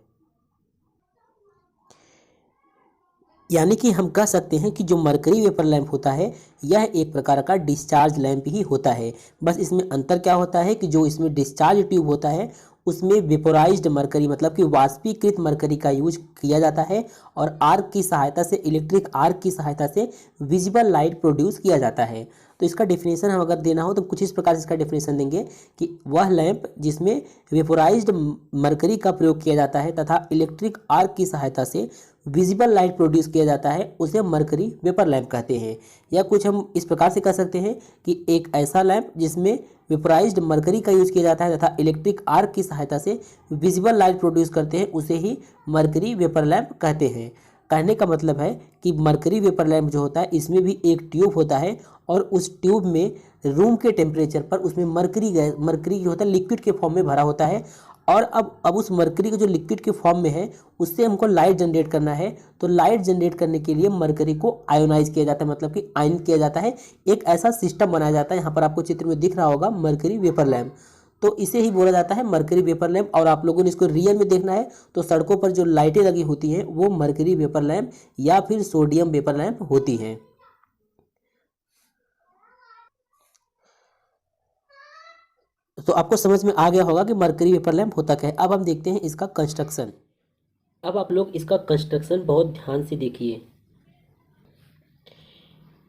Speaker 1: यानी कि हम कह सकते हैं कि जो मरकरी वेपर लैंप होता है यह एक प्रकार का डिस्चार्ज लैंप ही होता है। बस इसमें अंतर क्या होता है कि जो इसमें डिस्चार्ज ट्यूब होता है
Speaker 2: उसमें वेपोराइज्ड मरकरी मतलब कि वाष्पीकृत मरकरी का यूज किया जाता है और आर्क की सहायता से, इलेक्ट्रिक आर्क की सहायता से विजिबल लाइट प्रोड्यूस किया जाता है। तो इसका डेफिनेशन हम अगर देना हो तो कुछ इस प्रकार से इसका डेफिनेशन देंगे कि वह लैंप जिसमें वेपोराइज्ड मरकरी का प्रयोग किया जाता है तथा इलेक्ट्रिक आर्क की सहायता से विजिबल लाइट प्रोड्यूस किया जाता है, उसे मरकरी वेपर लैंप कहते हैं। या कुछ हम इस प्रकार से कह सकते हैं कि एक ऐसा लैंप जिसमें वेपोराइज्ड मरकरी का यूज किया जाता है तथा इलेक्ट्रिक आर्क की सहायता से विजिबल लाइट प्रोड्यूस करते हैं, उसे ही मरकरी वेपर लैंप कहते हैं। कहने का मतलब है कि मरकरी वेपर लैंप जो होता है इसमें भी एक ट्यूब होता है और उस ट्यूब में रूम के टेम्परेचर पर उसमें मरकरी गैस, मरकरी जो होता है लिक्विड के फॉर्म में भरा होता है और अब उस मरकरी को जो लिक्विड के फॉर्म में है उससे हमको लाइट जनरेट करना है। तो लाइट जनरेट करने के लिए मरकरी को आयोनाइज किया जाता है, मतलब कि आयन किया जाता है। एक ऐसा सिस्टम बनाया जाता है, यहाँ पर आपको चित्र में दिख रहा होगा मरकरी वेपर लैंप, तो इसे ही बोला जाता है मरकरी वेपर लैंप। और आप लोगों ने इसको रियल में देखना है तो सड़कों पर जो लाइटें लगी होती हैं वो मरकरी वेपर लैंप या फिर सोडियम वेपर लैंप होती हैं। तो आपको समझ में आ गया होगा कि मरकरी वेपर लैंप होता क्या है। अब हम देखते हैं इसका कंस्ट्रक्शन।
Speaker 1: अब आप लोग इसका कंस्ट्रक्शन बहुत ध्यान से देखिए।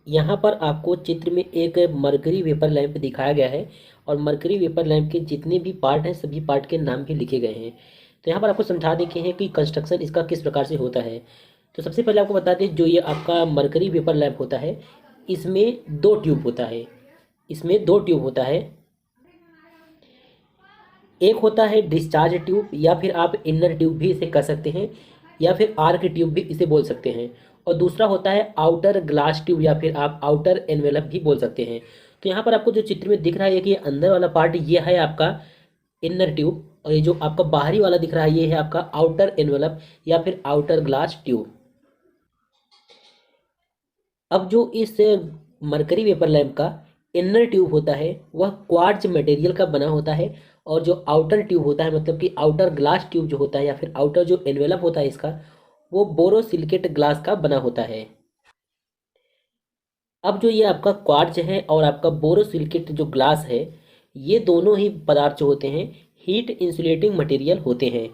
Speaker 1: यहाँ पर आपको चित्र में एक मरकरी वेपर लैंप दिखाया गया है और मरकरी वेपर लैंप के जितने भी पार्ट हैं सभी पार्ट के नाम भी लिखे गए हैं। तो यहाँ पर आपको समझा देखे हैं कि कंस्ट्रक्शन इसका किस प्रकार से होता है। तो सबसे पहले आपको बता दें, जो ये आपका मरकरी वेपर लैंप होता है इसमें दो ट्यूब होता है। इसमें दो ट्यूब होता है, एक होता है डिस्चार्ज ट्यूब या फिर आप इनर ट्यूब भी इसे कह सकते हैं या फिर आर्क ट्यूब भी इसे बोल सकते हैं, और दूसरा होता है आउटर ग्लास ट्यूब या फिर आप आउटर एनवेलप भी बोल सकते हैं। तो यहाँ पर आपको जो चित्र में दिख रहा है कि ये अंदर वाला पार्ट ये है आपका इनर ट्यूब और ये जो आपका बाहरी वाला दिख रहा है ये है आपका आउटर एनवेलप या फिर आउटर ग्लास ट्यूब। अब जो इस मरकरी वेपर लैंप का इनर ट्यूब होता है वह क्वार्ट्ज मटेरियल का बना होता है और जो आउटर ट्यूब होता है मतलब कि आउटर ग्लास ट्यूब जो होता है या फिर आउटर जो एनवेलप होता है इसका वो बोरोसिलिकेट ग्लास का बना होता है। अब जो ये आपका क्वार्ट्ज है और आपका बोरोसिलिकेट जो ग्लास है ये दोनों ही पदार्थ जो होते हैं हीट इंसुलेटिंग मटेरियल होते हैं।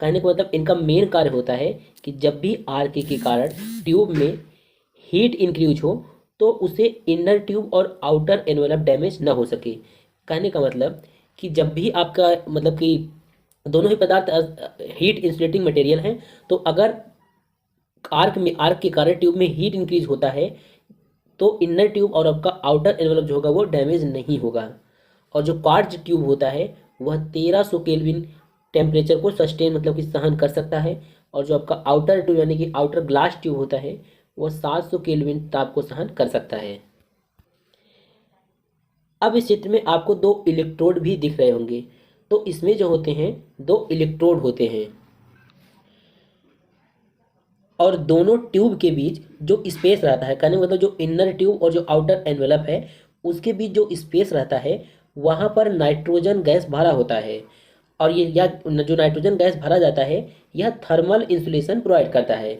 Speaker 1: कहने का मतलब इनका मेन कार्य होता है कि जब भी आर्क के कारण ट्यूब में हीट इंक्रीज हो तो उसे इनर ट्यूब और आउटर एनवेलप डैमेज ना हो सके। कहने का मतलब कि जब भी आपका मतलब कि दोनों ही पदार्थ हीट इंसुलेटिंग मटेरियल हैं तो अगर आर्क के कारण ट्यूब में हीट इंक्रीज होता है तो इनर ट्यूब और आपका आउटर एनवेलप जो होगा वो डैमेज नहीं होगा। और जो क्वार्ट्ज ट्यूब होता है वह 1300 केल्विन टेम्परेचर को सस्टेन मतलब कि सहन कर सकता है और जो आपका आउटर ट्यूब यानी कि आउटर ग्लास ट्यूब होता है वह 700 केल्विन ताप को सहन कर सकता है। अब इस चित्र में आपको दो इलेक्ट्रोड भी दिख रहे होंगे। तो इसमें जो होते हैं दो इलेक्ट्रोड होते हैं और दोनों ट्यूब के बीच जो स्पेस रहता है, कहने का मतलब जो इनर ट्यूब और जो आउटर एनवेलप है उसके बीच जो स्पेस रहता है वहाँ पर नाइट्रोजन गैस भरा होता है और ये या जो नाइट्रोजन गैस भरा जाता है यह थर्मल इंसुलेशन प्रोवाइड करता है।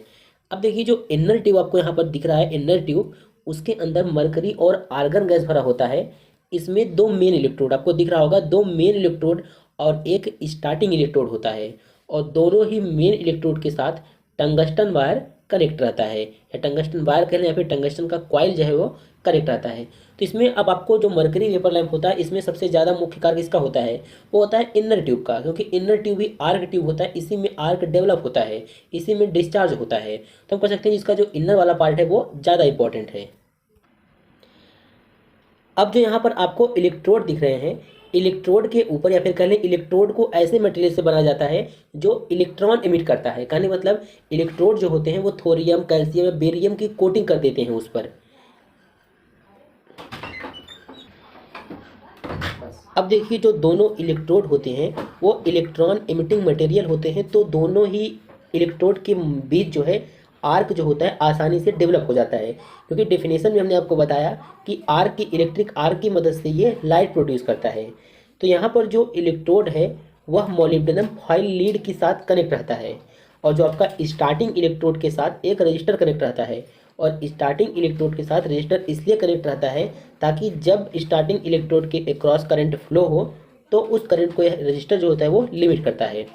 Speaker 1: अब देखिए जो इनर ट्यूब आपको यहाँ पर दिख रहा है इनर ट्यूब उसके अंदर मरकरी और आर्गन गैस भरा होता है। इसमें दो मेन इलेक्ट्रोड आपको दिख रहा होगा, दो मेन इलेक्ट्रोड और एक स्टार्टिंग इलेक्ट्रोड होता है और दोनों ही मेन इलेक्ट्रोड के साथ टंगस्टन वायर कनेक्ट रहता है या टंगस्टन वायर कह लें या फिर टंगस्टन का कॉइल जो है वो कनेक्ट रहता है। तो इसमें अब आपको जो मरकरी वेपर लैंप होता है इसमें सबसे ज़्यादा मुख्य कार्य किसका होता है, वो होता है इनर ट्यूब का, क्योंकि इनर ट्यूब ही आर्क ट्यूब होता है, इसी में आर्क डेवलप होता है, इसी में डिस्चार्ज होता है। तो हम कह सकते हैं इसका जो इनर वाला पार्ट है वो ज़्यादा इंपॉर्टेंट है। अब जो यहाँ पर आपको इलेक्ट्रोड दिख रहे हैं, इलेक्ट्रोड के ऊपर या फिर कह लें इलेक्ट्रोड को ऐसे मटेरियल से बनाया जाता है जो इलेक्ट्रॉन एमिट करता है। कहने का मतलब इलेक्ट्रोड जो होते हैं वो थोरियम, कैल्शियम या बेरियम की कोटिंग कर देते हैं उस पर। अब देखिए जो दोनों इलेक्ट्रोड होते हैं वो इलेक्ट्रॉन एमिटिंग मटेरियल होते हैं, तो दोनों ही इलेक्ट्रोड के बीच जो है आर्क जो होता है आसानी से डेवलप हो जाता है, क्योंकि डेफिनेशन में हमने आपको बताया कि आर्क की इलेक्ट्रिक आर्क की मदद से ये लाइट प्रोड्यूस करता है। तो यहाँ पर जो इलेक्ट्रोड है वह मोलिब्डेनम फॉयल लीड के साथ कनेक्ट रहता है और जो आपका स्टार्टिंग इलेक्ट्रोड के साथ एक रजिस्टर कनेक्ट रहता है और स्टार्टिंग इलेक्ट्रोड के साथ रजिस्टर इसलिए कनेक्ट रहता है ताकि जब स्टार्टिंग इलेक्ट्रोड के अक्रॉस करंट फ्लो हो तो उस करंट को यह रजिस्टर जो होता है वो लिमिट करता है।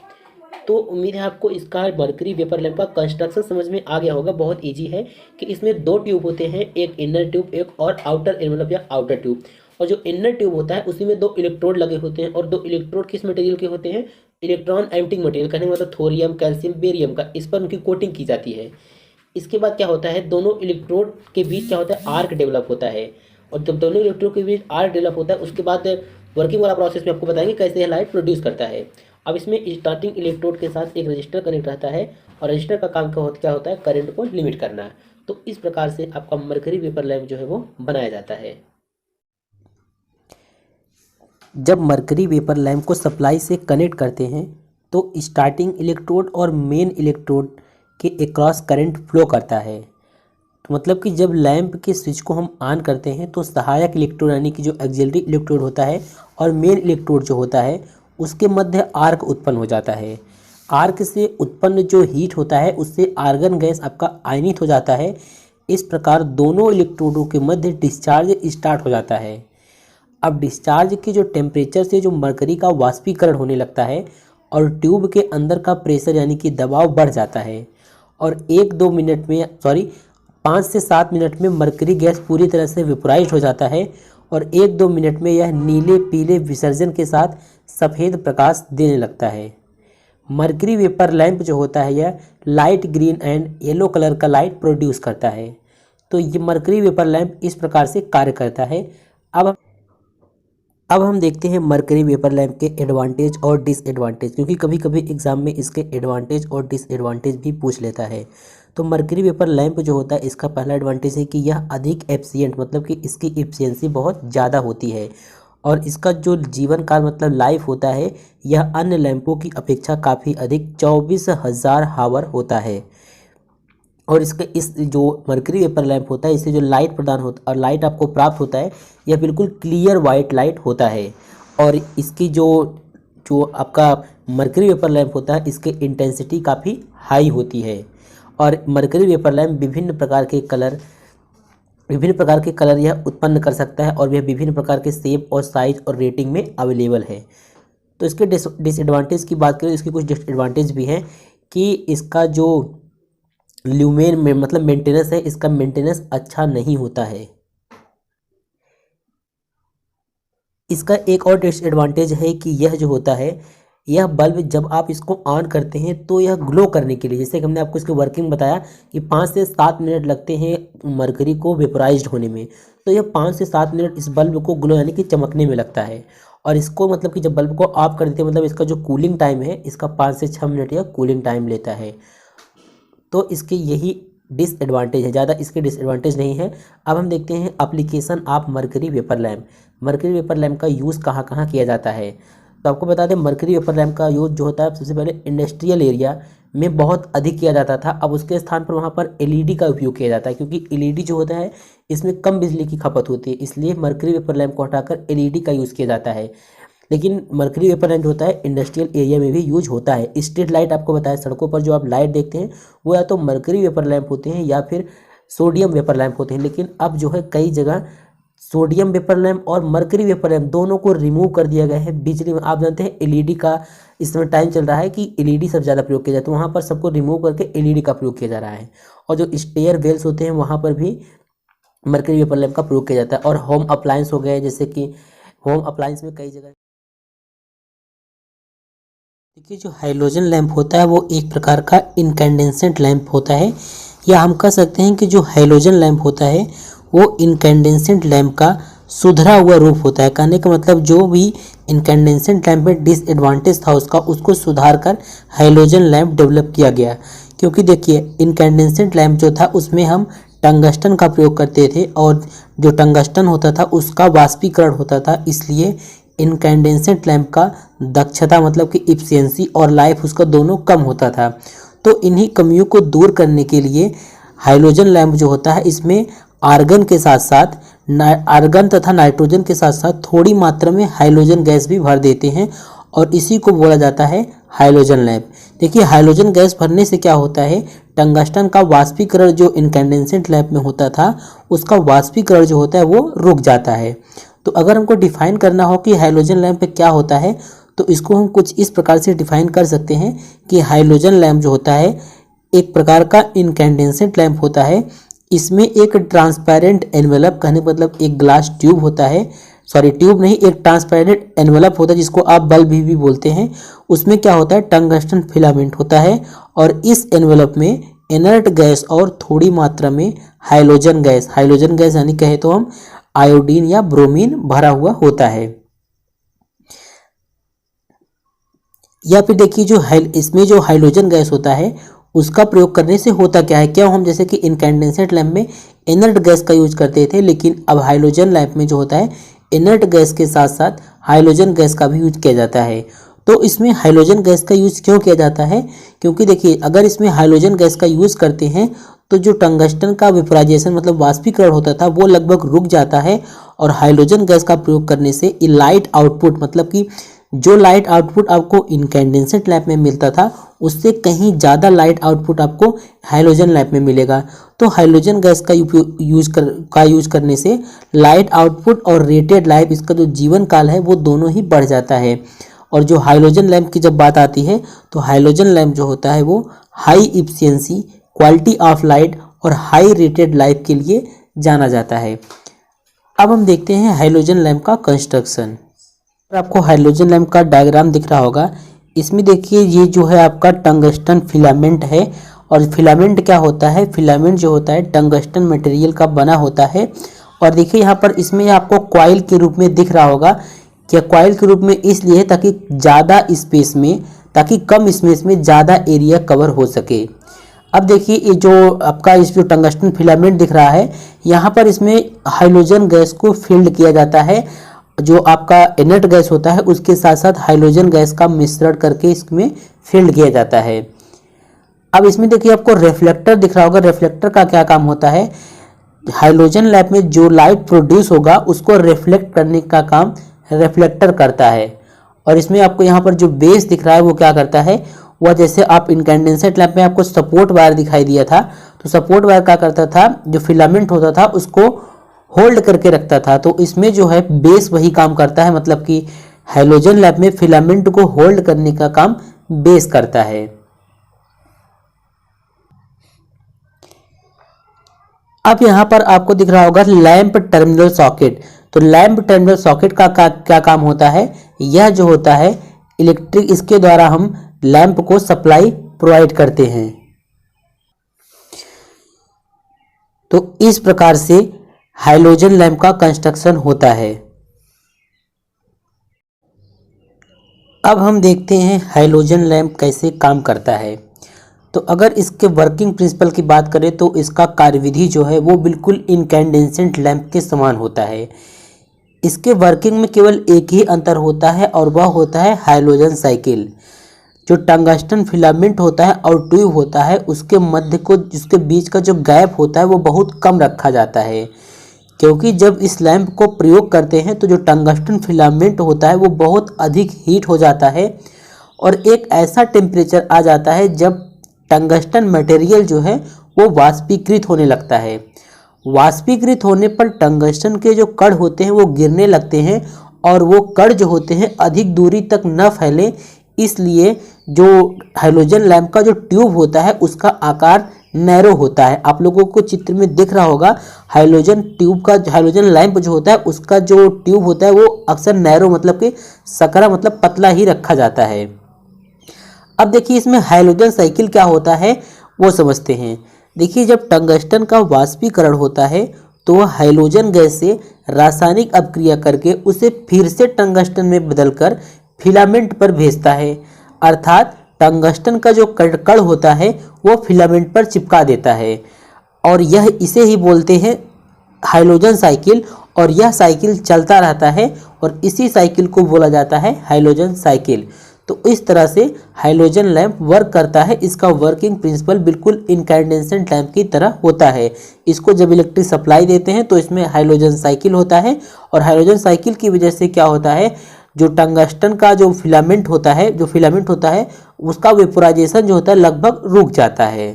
Speaker 1: तो उम्मीद है आपको इसका मरकरी वेपर लैंप का कंस्ट्रक्शन समझ में आ गया होगा। बहुत इजी है कि इसमें दो ट्यूब होते हैं, एक इनर ट्यूब एक और आउटर एनवलप या आउटर ट्यूब। और जो इनर ट्यूब होता है उसी में दो इलेक्ट्रोड लगे होते हैं, और दो इलेक्ट्रोड किस मटेरियल के होते हैं, इलेक्ट्रॉन एमिटिंग मटेरियल, कहने का मतलब थोरियम कैल्शियम बेरियम का, इस पर उनकी कोटिंग की जाती है। इसके बाद क्या होता है, दोनों इलेक्ट्रोड के बीच क्या होता है, आर्क डेवलप होता है। और जब दोनों इलेक्ट्रोड के बीच आर्क डेवलप होता है उसके बाद वर्किंग वाला प्रोसेस में आपको बताएंगे कैसे यह लाइट प्रोड्यूस करता है। अब इसमें स्टार्टिंग इलेक्ट्रोड के साथ एक रजिस्टर कनेक्ट रहता है, और रजिस्टर का काम क्या होता है, करंट को लिमिट करना। तो इस प्रकार से आपका मरकरी वेपर लैंप जो है वो बनाया जाता है।
Speaker 2: जब मरकरी वेपर लैंप को सप्लाई से कनेक्ट करते हैं तो स्टार्टिंग इलेक्ट्रोड और मेन इलेक्ट्रोड के अक्रॉस करंट फ्लो करता है। तो मतलब कि जब लैंप के स्विच को हम ऑन करते हैं तो सहायक इलेक्ट्रोड यानी कि जो ऑक्सिलरी इलेक्ट्रोड होता है और मेन इलेक्ट्रोड जो होता है उसके मध्य आर्क उत्पन्न हो जाता है। आर्क से उत्पन्न जो हीट होता है उससे आर्गन गैस आपका आयनित हो जाता है। इस प्रकार दोनों इलेक्ट्रोडों के मध्य डिस्चार्ज स्टार्ट हो जाता है। अब डिस्चार्ज के जो टेम्परेचर से जो मरकरी का वाष्पीकरण होने लगता है और ट्यूब के अंदर का प्रेशर यानी कि दबाव बढ़ जाता है, और 5 से 7 मिनट में मरकरी गैस पूरी तरह से वेपोराइज हो जाता है, और 1-2 मिनट में यह नीले पीले विसर्जन के साथ सफ़ेद प्रकाश देने लगता है। मरकरी वेपर लैंप जो होता है यह light green and yellow colour का लाइट प्रोड्यूस करता है। तो ये मरकरी वेपर लैंप इस प्रकार से कार्य करता है। अब हम देखते हैं मरकरी वेपर लैंप के एडवांटेज और डिसएडवांटेज, क्योंकि कभी कभी एग्जाम में इसके एडवांटेज और डिसएडवांटेज भी पूछ लेता है। तो मरकरी वेपर लैंप जो होता है इसका पहला एडवांटेज है कि यह अधिक एफिशिएंट, मतलब कि इसकी एफिशिएंसी बहुत ज़्यादा होती है, और इसका जो जीवन काल मतलब लाइफ होता है यह अन्य लैंपों की अपेक्षा काफ़ी अधिक 24,000 हावर होता है। और इसका इस जो मरकरी वेपर लैंप होता है इससे जो लाइट प्रदान होता और लाइट आपको प्राप्त होता है यह बिल्कुल क्लियर वाइट लाइट होता है। और इसकी जो जो आपका मरकरी वेपर लैंप होता है इसकी इंटेंसिटी काफ़ी हाई होती है। और मरकरी वेपर लैंप विभिन्न प्रकार के कलर यह उत्पन्न कर सकता है, और यह विभिन्न प्रकार के शेप और साइज और रेटिंग में अवेलेबल है। तो इसके डिसएडवांटेज की बात करें, इसके कुछ डिसएडवांटेज भी हैं कि इसका जो ल्यूमेन में मतलब मेंटेनेंस है, इसका मेंटेनेंस अच्छा नहीं होता है। इसका एक और डिसएडवांटेज है कि यह जो होता है यह बल्ब जब आप इसको ऑन करते हैं तो यह ग्लो करने के लिए, जैसे कि हमने आपको इसकी वर्किंग बताया कि 5 से 7 मिनट लगते हैं मरकरी को वेपोराइज्ड होने में, तो यह 5 से 7 मिनट इस बल्ब को ग्लो यानी कि चमकने में लगता है। और इसको मतलब कि जब बल्ब को ऑफ कर देते हैं मतलब इसका जो कूलिंग टाइम है इसका 5 से 6 मिनट यह कूलिंग टाइम लेता है। तो इसके यही डिसएडवांटेज है, ज़्यादा इसके डिसएडवांटेज नहीं है। अब हम देखते हैं application of mercury vapour lamp. Mercury vapour lamp का यूज़ कहाँ कहाँ किया जाता है। तो आपको बता दें मरकरी वेपर लैंप का यूज़ जो होता है सबसे पहले इंडस्ट्रियल एरिया में बहुत अधिक किया जाता था। अब उसके स्थान पर वहाँ पर एलईडी का उपयोग किया जाता है, क्योंकि एलईडी जो होता है इसमें कम बिजली की खपत होती है, इसलिए मरकरी वेपर लैंप को हटाकर एलईडी का यूज़ किया जाता है। लेकिन मरकरी वेपर लैंप होता है इंडस्ट्रियल एरिया में भी यूज होता है। स्ट्रीट लाइट आपको बताया, सड़कों पर जो आप लाइट देखते हैं वो या तो मरकरी वेपर लैंप होते हैं या फिर सोडियम वेपर लैंप होते हैं। लेकिन अब जो है कई जगह सोडियम वेपर लैंप और मरकरी वेपर लैंप दोनों को रिमूव कर दिया गया है। बिजली में आप जानते हैं एलईडी का इस समय टाइम चल रहा है कि एलईडी सब ज़्यादा प्रयोग किया जाता है, तो वहाँ पर सबको रिमूव करके एलईडी का प्रयोग किया जा रहा है। और जो स्टेयर वेल्स होते हैं वहाँ पर भी मरकरी वेपर लैंप का प्रयोग किया जाता है। और होम अप्लायंस हो गए, जैसे कि होम अप्लायंस में कई जगह देखिए जो हाइलोजन लैंप होता है वो एक प्रकार का इनकैंडेसेंट लैंप होता है, या हम कह सकते हैं कि जो हाइलोजन लैंप होता है वो इनकैंडेसेंट लैंप का सुधरा हुआ रूप होता है। कहने का मतलब जो भी इनकैंडेसेंट लैंप में डिसएडवांटेज था उसको सुधार कर हाइलोजन लैंप डेवलप किया गया। क्योंकि देखिए इनकैंडेसेंट लैंप जो था उसमें हम टंगस्टन का प्रयोग करते थे, और जो टंगस्टन होता था उसका वाष्पीकरण होता था, इसलिए इनकैंडेसेंट लैंप का दक्षता मतलब कि इफिशियंसी और लाइफ उसका दोनों कम होता था। तो इन्हीं कमियों को दूर करने के लिए हाइलोजन लैंप जो होता है इसमें आर्गन के साथ साथ आर्गन तथा नाइट्रोजन के साथ साथ थोड़ी मात्रा में हाइलोजन गैस भी भर देते हैं, और इसी को बोला जाता है हाइलोजन लैंप। देखिए हाइलोजन गैस भरने से क्या होता है, टंगस्टन का वाष्पीकरण जो इनकैंडेसेंट लैंप में होता था उसका वाष्पीकरण जो होता है वो रुक जाता है। तो अगर हमको डिफाइन करना हो कि हाइड्रोजन लैंप क्या होता है, तो इसको हम कुछ इस प्रकार से डिफाइन कर सकते हैं कि हाइड्रोजन लैंप जो होता है एक प्रकार का इनकैंडेसेंट लैंप होता है। इसमें एक ट्रांसपेरेंट एनवेलप, कहने का मतलब एक ग्लास ट्यूब होता है, सॉरी ट्यूब नहीं, एक ट्रांसपेरेंट एनवेलप होता है जिसको आप बल्ब भी बोलते हैं। उसमें क्या होता है, टंगस्टन फिलामेंट होता है और इस एनवेलप में इनर्ट गैस और थोड़ी मात्रा में हाइड्रोजन गैस यानी कहे तो हम आयोडीन या ब्रोमीन भरा हुआ होता है। या फिर देखिए जो इसमें जो हाइड्रोजन गैस होता है उसका प्रयोग करने से होता क्या है, क्या हम जैसे कि इनकैंडेसेंट लैंप में इनर्ट गैस का यूज करते थे, लेकिन अब हाइड्रोजन लैंप में जो होता है इनर्ट गैस के साथ साथ हाइड्रोजन गैस का भी यूज किया जाता है। तो इसमें हाइड्रोजन गैस का यूज क्यों किया जाता है, क्योंकि देखिए अगर इसमें हाइड्रोजन गैस का यूज करते हैं तो जो टंगस्टन का वेपोराइजेशन मतलब वाष्पीकरण होता था वो लगभग रुक जाता है, और हाइड्रोजन गैस का प्रयोग करने से लाइट आउटपुट मतलब कि जो लाइट आउटपुट आपको इनकैंडेसेंट लैंप में मिलता था उससे कहीं ज़्यादा लाइट आउटपुट आपको हाइड्रोजन लैंप में मिलेगा। तो हाइड्रोजन गैस का यूज करने से लाइट आउटपुट और रेटेड लाइफ, इसका जो जीवन काल है वो दोनों ही बढ़ जाता है। और जो हाइड्रोजन लैंप की जब बात आती है तो हाइड्रोजन लैंप जो होता है वो high efficiency, quality of light और हाई रेटेड लाइफ के लिए जाना जाता है। अब हम देखते हैं हाइड्रोजन लैंप का कंस्ट्रक्शन। आपको हाइड्रोजन लैंप का डायग्राम दिख रहा होगा, इसमें देखिए ये जो है आपका टंगस्टन फिलामेंट है। और फिलामेंट क्या होता है, फिलामेंट जो होता है टंगस्टन मटेरियल का बना होता है। और देखिए यहाँ पर इसमें आपको कॉइल के रूप में दिख रहा होगा, क्या कॉइल के रूप में इसलिए ताकि ज़्यादा स्पेस में, ताकि कम स्पेस में ज़्यादा एरिया कवर हो सके। अब देखिए ये जो आपका इस जो टंगस्टन फिलामेंट दिख रहा है यहाँ पर इसमें हाइड्रोजन गैस को फील्ड किया जाता है, जो आपका इनर्ट गैस होता है उसके साथ साथ हाइड्रोजन गैस का मिश्रण करके इसमें फील्ड किया जाता है। अब इसमें देखिए आपको रिफ्लेक्टर दिख रहा होगा, रिफ्लेक्टर का क्या काम होता है, हाइड्रोजन लैंप में जो लाइट प्रोड्यूस होगा उसको रिफ्लेक्ट करने का काम रिफ्लेक्टर करता है। और इसमें आपको यहाँ पर जो बेस दिख रहा है वो क्या करता है, वह जैसे आप इनकैंडेसेंट लैंप में आपको सपोर्ट वायर दिखाई दिया था, तो सपोर्ट वायर क्या करता था, जो फिलामेंट होता था उसको होल्ड करके रखता था। तो इसमें जो है बेस वही काम करता है, मतलब कि हाइड्रोजन लैंप में फिलामेंट को होल्ड करने का काम बेस करता है। अब यहाँ पर आपको दिख रहा होगा लैंप टर्मिनल सॉकेट। तो लैंप टर्मिनल सॉकेट का क्या काम होता है, यह जो होता है इलेक्ट्रिक, इसके द्वारा हम लैंप को सप्लाई प्रोवाइड करते हैं। तो इस प्रकार से हाइड्रोजन लैंप का कंस्ट्रक्शन होता है। अब हम देखते हैं हाइड्रोजन लैंप कैसे काम करता है। तो अगर इसके वर्किंग प्रिंसिपल की बात करें तो इसका कार्यविधि जो है वो बिल्कुल इनकैंडेसेंट लैंप के समान होता है। इसके वर्किंग में केवल एक ही अंतर होता है और वह होता है हाइड्रोजन साइकिल। जो टंगस्टन फिलामेंट होता है और ट्यूब होता है उसके मध्य को, जिसके बीच का जो गैप होता है वो बहुत कम रखा जाता है, क्योंकि जब इस लैंप को प्रयोग करते हैं तो जो टंगस्टन फिलामेंट होता है वो बहुत अधिक हीट हो जाता है और एक ऐसा टेम्परेचर आ जाता है जब टंगस्टन मटेरियल जो है वो वाष्पीकृत होने लगता है। वाष्पीकृत होने पर टंगस्टन के जो कण होते हैं वो गिरने लगते हैं और वो कण जो होते हैं अधिक दूरी तक न फैले, इसलिए जो हाइड्रोजन लैंप का जो ट्यूब होता है उसका आकार नैरो होता है। आप लोगों को चित्र में दिख रहा होगा हाइड्रोजन ट्यूब का, हाइड्रोजन लैंप जो होता है उसका जो ट्यूब होता है वो अक्सर नैरो मतलब कि सकरा मतलब पतला ही रखा जाता है। अब देखिए इसमें हाइड्रोजन साइकिल क्या होता है वो समझते हैं। देखिए जब टंगस्टन का वाष्पीकरण होता है तो वह हाइड्रोजन गैस से रासायनिक अपक्रिया करके उसे फिर से टंगस्टन में बदलकर फिलामेंट पर भेजता है, अर्थात टंगस्टन का जो कण होता है वो फिलामेंट पर चिपका देता है और यह इसे ही बोलते हैं हाइड्रोजन साइकिल। और यह साइकिल चलता रहता है और इसी साइकिल को बोला जाता है हाइड्रोजन साइकिल। तो इस तरह से हाइड्रोजन लैंप वर्क करता है। इसका वर्किंग प्रिंसिपल बिल्कुल इनकैंडेसेंट लैंप की तरह होता है। इसको जब इलेक्ट्रिक सप्लाई देते हैं तो इसमें हाइड्रोजन साइकिल होता है और हाइड्रोजन साइकिल की वजह से क्या होता है, जो टंगस्टन का जो फिलामेंट होता है उसका वेपोराइजेशन जो होता है लगभग रुक जाता है।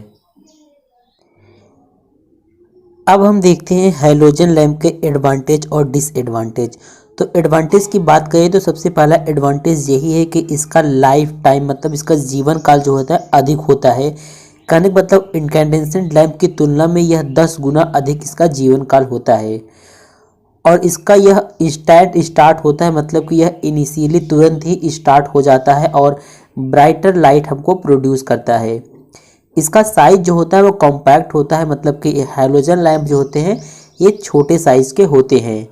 Speaker 2: अब हम देखते हैं हाइड्रोजन लैंप के एडवांटेज और डिसएडवांटेज। तो एडवांटेज की बात करें तो सबसे पहला एडवांटेज यही है कि इसका लाइफ टाइम मतलब इसका जीवन काल जो होता है अधिक होता है। कहने का मतलब इनकैंडेसेंट लैंप की तुलना में यह 10 गुना अधिक इसका जीवन काल होता है। और इसका यह इंस्टेंट स्टार्ट होता है मतलब कि यह इनिशियली तुरंत ही स्टार्ट हो जाता है और ब्राइटर लाइट हमको प्रोड्यूस करता है। इसका साइज जो होता है वो कॉम्पैक्ट होता है मतलब कि हैलोजन लैंप जो होते हैं ये छोटे साइज के होते हैं।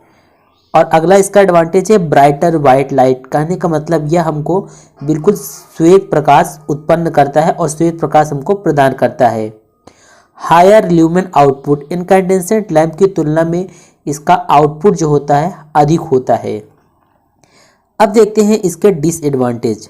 Speaker 2: और अगला इसका एडवांटेज है ब्राइटर वाइट लाइट। कहने का मतलब यह हमको बिल्कुल श्वेत प्रकाश उत्पन्न करता है और श्वेत प्रकाश हमको प्रदान करता है। Higher lumen output, incandescent lamp की तुलना में इसका आउटपुट जो होता है अधिक होता है। अब देखते हैं इसके डिसएडवांटेज।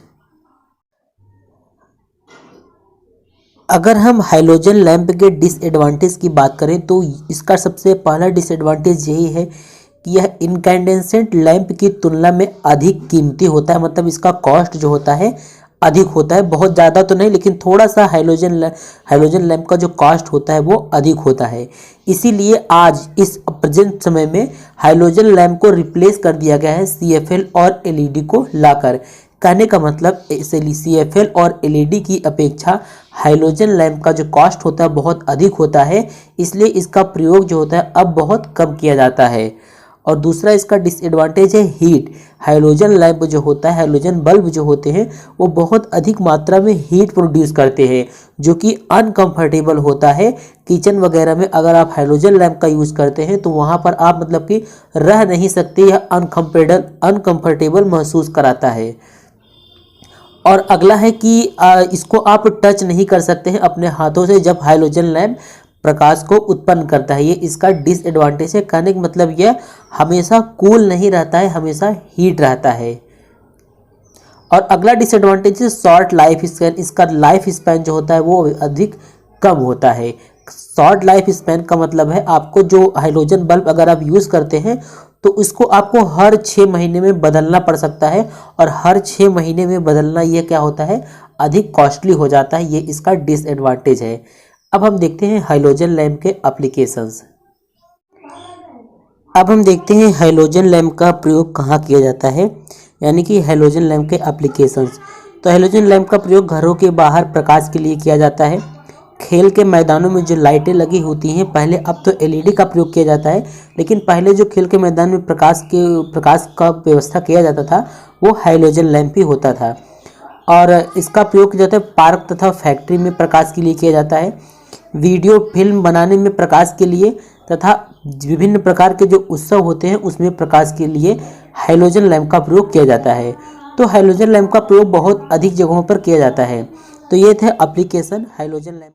Speaker 2: अगर हम हैलोजन लैंप के डिसएडवांटेज की बात करें तो इसका सबसे पहला डिसएडवांटेज यही है कि यह इनकैंडेसेंट लैंप की तुलना में अधिक कीमती होता है। मतलब इसका कॉस्ट जो होता है अधिक होता है, बहुत ज़्यादा तो नहीं लेकिन थोड़ा सा हैलोजन लैंप का जो कॉस्ट होता है वो अधिक होता है। इसीलिए आज इस प्रेजेंट समय में हैलोजन लैंप को रिप्लेस कर दिया गया है CFL और LED को लाकर। कहने का मतलब CFL और LED की अपेक्षा हैलोजन लैंप का जो कॉस्ट होता है बहुत अधिक होता है, इसलिए इसका प्रयोग जो होता है अब बहुत कम किया जाता है। और दूसरा इसका डिसएडवांटेज है हीट। हैलोजन लैंप जो होता है, हैलोजन बल्ब जो होते हैं वो बहुत अधिक मात्रा में हीट प्रोड्यूस करते हैं जो कि अनकंफर्टेबल होता है। किचन वगैरह में अगर आप हैलोजन लैंप का यूज़ करते हैं तो वहाँ पर आप मतलब कि रह नहीं सकते, यह अनकंफर्टेबल महसूस कराता है। और अगला है कि इसको आप टच नहीं कर सकते हैं अपने हाथों से जब हैलोजन लैंप प्रकाश को उत्पन्न करता है, ये इसका डिसएडवांटेज है। कहने का मतलब यह हमेशा कूल नहीं रहता है, हमेशा हीट रहता है। और अगला डिसएडवांटेज है शॉर्ट लाइफ स्पैन। इसका लाइफ स्पैन जो होता है वो अधिक कम होता है। शॉर्ट लाइफ स्पैन का मतलब है आपको जो हैलोजन बल्ब अगर आप यूज़ करते हैं तो इसको आपको हर 6 महीने में बदलना पड़ सकता है और हर 6 महीने में बदलना ये क्या होता है अधिक कॉस्टली हो जाता है, ये इसका डिसएडवांटेज है। अब हम देखते हैं हैलोजन लैंप के एप्लीकेशंस। अब हम देखते हैं हैलोजन लैंप का प्रयोग कहाँ किया जाता है, यानी कि हैलोजन लैंप के एप्लीकेशंस। तो हैलोजन लैंप का प्रयोग घरों के बाहर प्रकाश के लिए किया जाता है। खेल के मैदानों में जो लाइटें लगी होती हैं पहले, अब तो LED का प्रयोग किया जाता है, लेकिन पहले जो खेल के मैदान में प्रकाश का व्यवस्था किया जाता था वो हैलोजन लैंप ही होता था। और इसका प्रयोग किया जाता है पार्क तथा फैक्ट्री में प्रकाश के लिए किया जाता है, वीडियो फिल्म बनाने में प्रकाश के लिए, तथा विभिन्न प्रकार के जो उत्सव होते हैं उसमें प्रकाश के लिए हैलोजन लैंप का प्रयोग किया जाता है। तो हैलोजन लैंप का प्रयोग बहुत अधिक जगहों पर किया जाता है। तो ये थे एप्लीकेशन हैलोजन लैंप।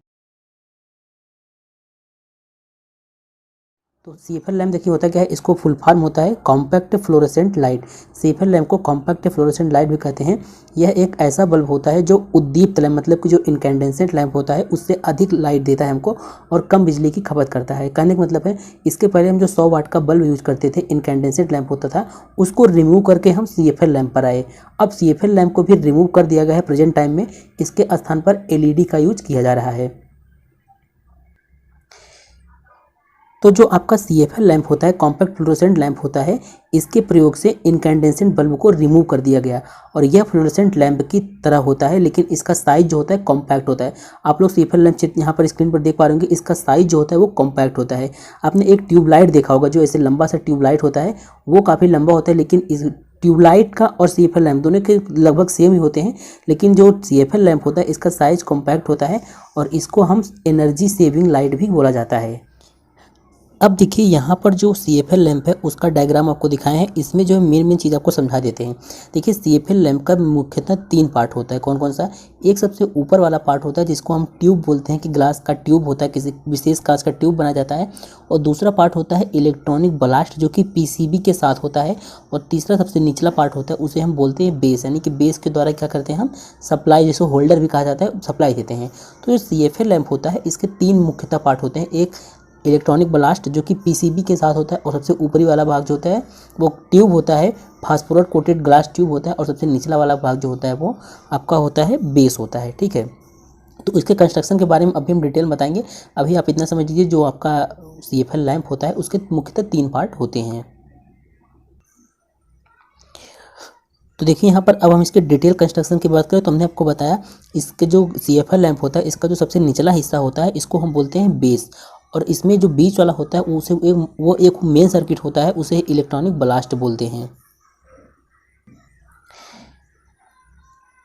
Speaker 2: तो CFL लैंप देखिए होता क्या है, इसको फुल फॉर्म होता है compact fluorescent light. CFL lamp को कॉम्पैक्ट फ्लोरेसेंट लाइट भी कहते हैं। यह एक ऐसा बल्ब होता है जो उद्दीप्त लैंप मतलब कि जो इनकैंडेसेंट लैंप होता है उससे अधिक लाइट देता है हमको और कम बिजली की खपत करता है। कहने का मतलब है इसके पहले हम जो 100 वाट का बल्ब यूज करते थे, इनकैंडेसेंट लैंप होता था, उसको रिमूव करके हम CFL लैंप पर आए। अब CFL लैंप को भी रिमूव कर दिया गया है प्रेजेंट टाइम में, इसके स्थान पर LED का यूज किया जा रहा है। तो जो आपका CFL लैंप होता है, कॉम्पैक्ट फ्लोरेसेंट लैंप होता है, इसके प्रयोग से इनकैंडेसेंट बल्ब को रिमूव कर दिया गया और यह फ्लोरेसेंट लैंप की तरह होता है, लेकिन इसका साइज जो होता है कॉम्पैक्ट होता है। आप लोग CFL लैंप यहाँ पर स्क्रीन पर देख पा रहे होंगे, इसका साइज जो होता है वो कॉम्पैक्ट होता है। आपने एक ट्यूबलाइट देखा होगा, जो ऐसे लंबा सा ट्यूबलाइट होता है वो काफ़ी लंबा होता है, लेकिन इस ट्यूबलाइट का और CFL लैंप दोनों के लगभग सेम ही होते हैं, लेकिन जो CFL लैंप होता है इसका साइज कॉम्पैक्ट होता है और इसको हम एनर्जी सेविंग लाइट भी बोला जाता है। अब देखिए यहाँ पर जो CFL लैंप है उसका डायग्राम आपको दिखाए हैं, इसमें जो मेन चीज़ आपको समझा देते हैं। देखिए CFL लैंप का मुख्यतः 3 पार्ट होता है। कौन कौन सा? एक सबसे ऊपर वाला पार्ट होता है जिसको हम ट्यूब बोलते हैं, कि ग्लास का ट्यूब होता है, किसी विशेष कांच का ट्यूब बनाया जाता है। और दूसरा पार्ट होता है इलेक्ट्रॉनिक ब्लास्ट जो कि PCB के साथ होता है। और तीसरा सबसे निचला पार्ट होता है उसे हम बोलते हैं बेस, यानी कि बेस के द्वारा क्या करते हैं हम सप्लाई, जिसको होल्डर भी कहा जाता है, सप्लाई देते हैं। तो जो CFL लैंप होता है इसके 3 मुख्यतः पार्ट होते हैं। एक इलेक्ट्रॉनिक ब्लास्ट जो कि PCB के साथ होता है और सबसे ऊपरी वाला भाग जो होता है वो ट्यूब होता है, फास्फोरस कोटेड ग्लास ट्यूब होता है, और सबसे निचला वाला भाग जो होता है वो आपका होता है बेस होता है। ठीक है, तो इसके कंस्ट्रक्शन के बारे में अभी हम डिटेल बताएंगे। अभी आप इतना समझ लीजिए, जो आपका CFL लैंप होता है उसके मुख्यतः 3 पार्ट होते हैं। तो देखिए यहाँ पर अब हम इसके डिटेल कंस्ट्रक्शन की बात करें तो हमने आपको बताया इसके जो CFL लैंप होता है इसका जो सबसे निचला हिस्सा होता है इसको हम बोलते हैं बेस, और इसमें जो बीच वाला होता है वो एक मेन सर्किट होता है, उसे इलेक्ट्रॉनिक ब्लास्ट बोलते हैं।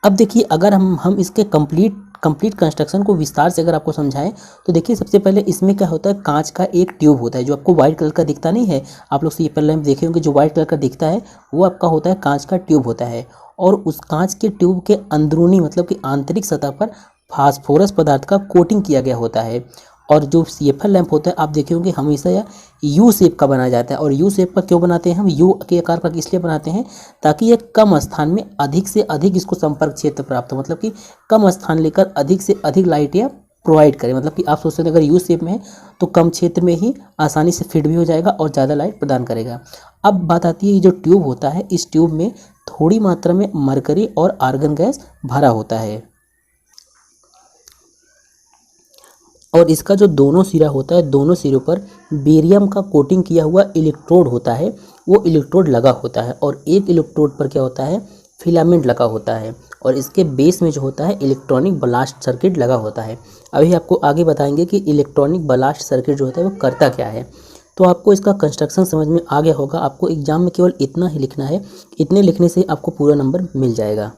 Speaker 2: अब देखिए अगर हम इसके कंप्लीट कंस्ट्रक्शन को विस्तार से अगर आपको समझाएं तो देखिए सबसे पहले इसमें क्या होता है, कांच का एक ट्यूब होता है जो आपको व्हाइट कलर का दिखता नहीं है। आप लोग CFL लैंप देखे होंगे, जो व्हाइट कलर का दिखता है वो आपका होता है कांच का ट्यूब होता है, और उस कांच के ट्यूब के अंदरूनी मतलब कि आंतरिक सतह पर फास्फोरस पदार्थ का कोटिंग किया गया होता है। और जो CFL लैंप होता है आप देखे होंगे हमेशा यह यू शेप का बनाया जाता है, और यू शेप का क्यों बनाते हैं हम, यू के आकार का इसलिए बनाते हैं ताकि यह कम स्थान में अधिक से अधिक इसको संपर्क क्षेत्र प्राप्त हो, मतलब कि कम स्थान लेकर अधिक से अधिक लाइट या प्रोवाइड करें। मतलब कि आप सोचते हैं अगर यू शेप में है तो कम क्षेत्र में ही आसानी से फिट भी हो जाएगा और ज़्यादा लाइट प्रदान करेगा। अब बात आती है ये जो ट्यूब होता है, इस ट्यूब में थोड़ी मात्रा में मरकरी और आर्गन गैस भरा होता है, और इसका जो दोनों सिरा होता है दोनों सिरों पर बेरियम का कोटिंग किया हुआ इलेक्ट्रोड होता है, वो इलेक्ट्रोड लगा होता है, और एक इलेक्ट्रोड पर क्या होता है, फिलामेंट लगा होता है, और इसके बेस में जो होता है इलेक्ट्रॉनिक ब्लास्ट सर्किट लगा होता है। अभी आपको आगे बताएंगे कि इलेक्ट्रॉनिक ब्लास्ट सर्किट जो होता है वो करता क्या है। तो आपको इसका कंस्ट्रक्शन समझ में आ गया होगा। आपको एग्जाम में केवल इतना ही लिखना है, इतने लिखने से आपको पूरा नंबर मिल जाएगा।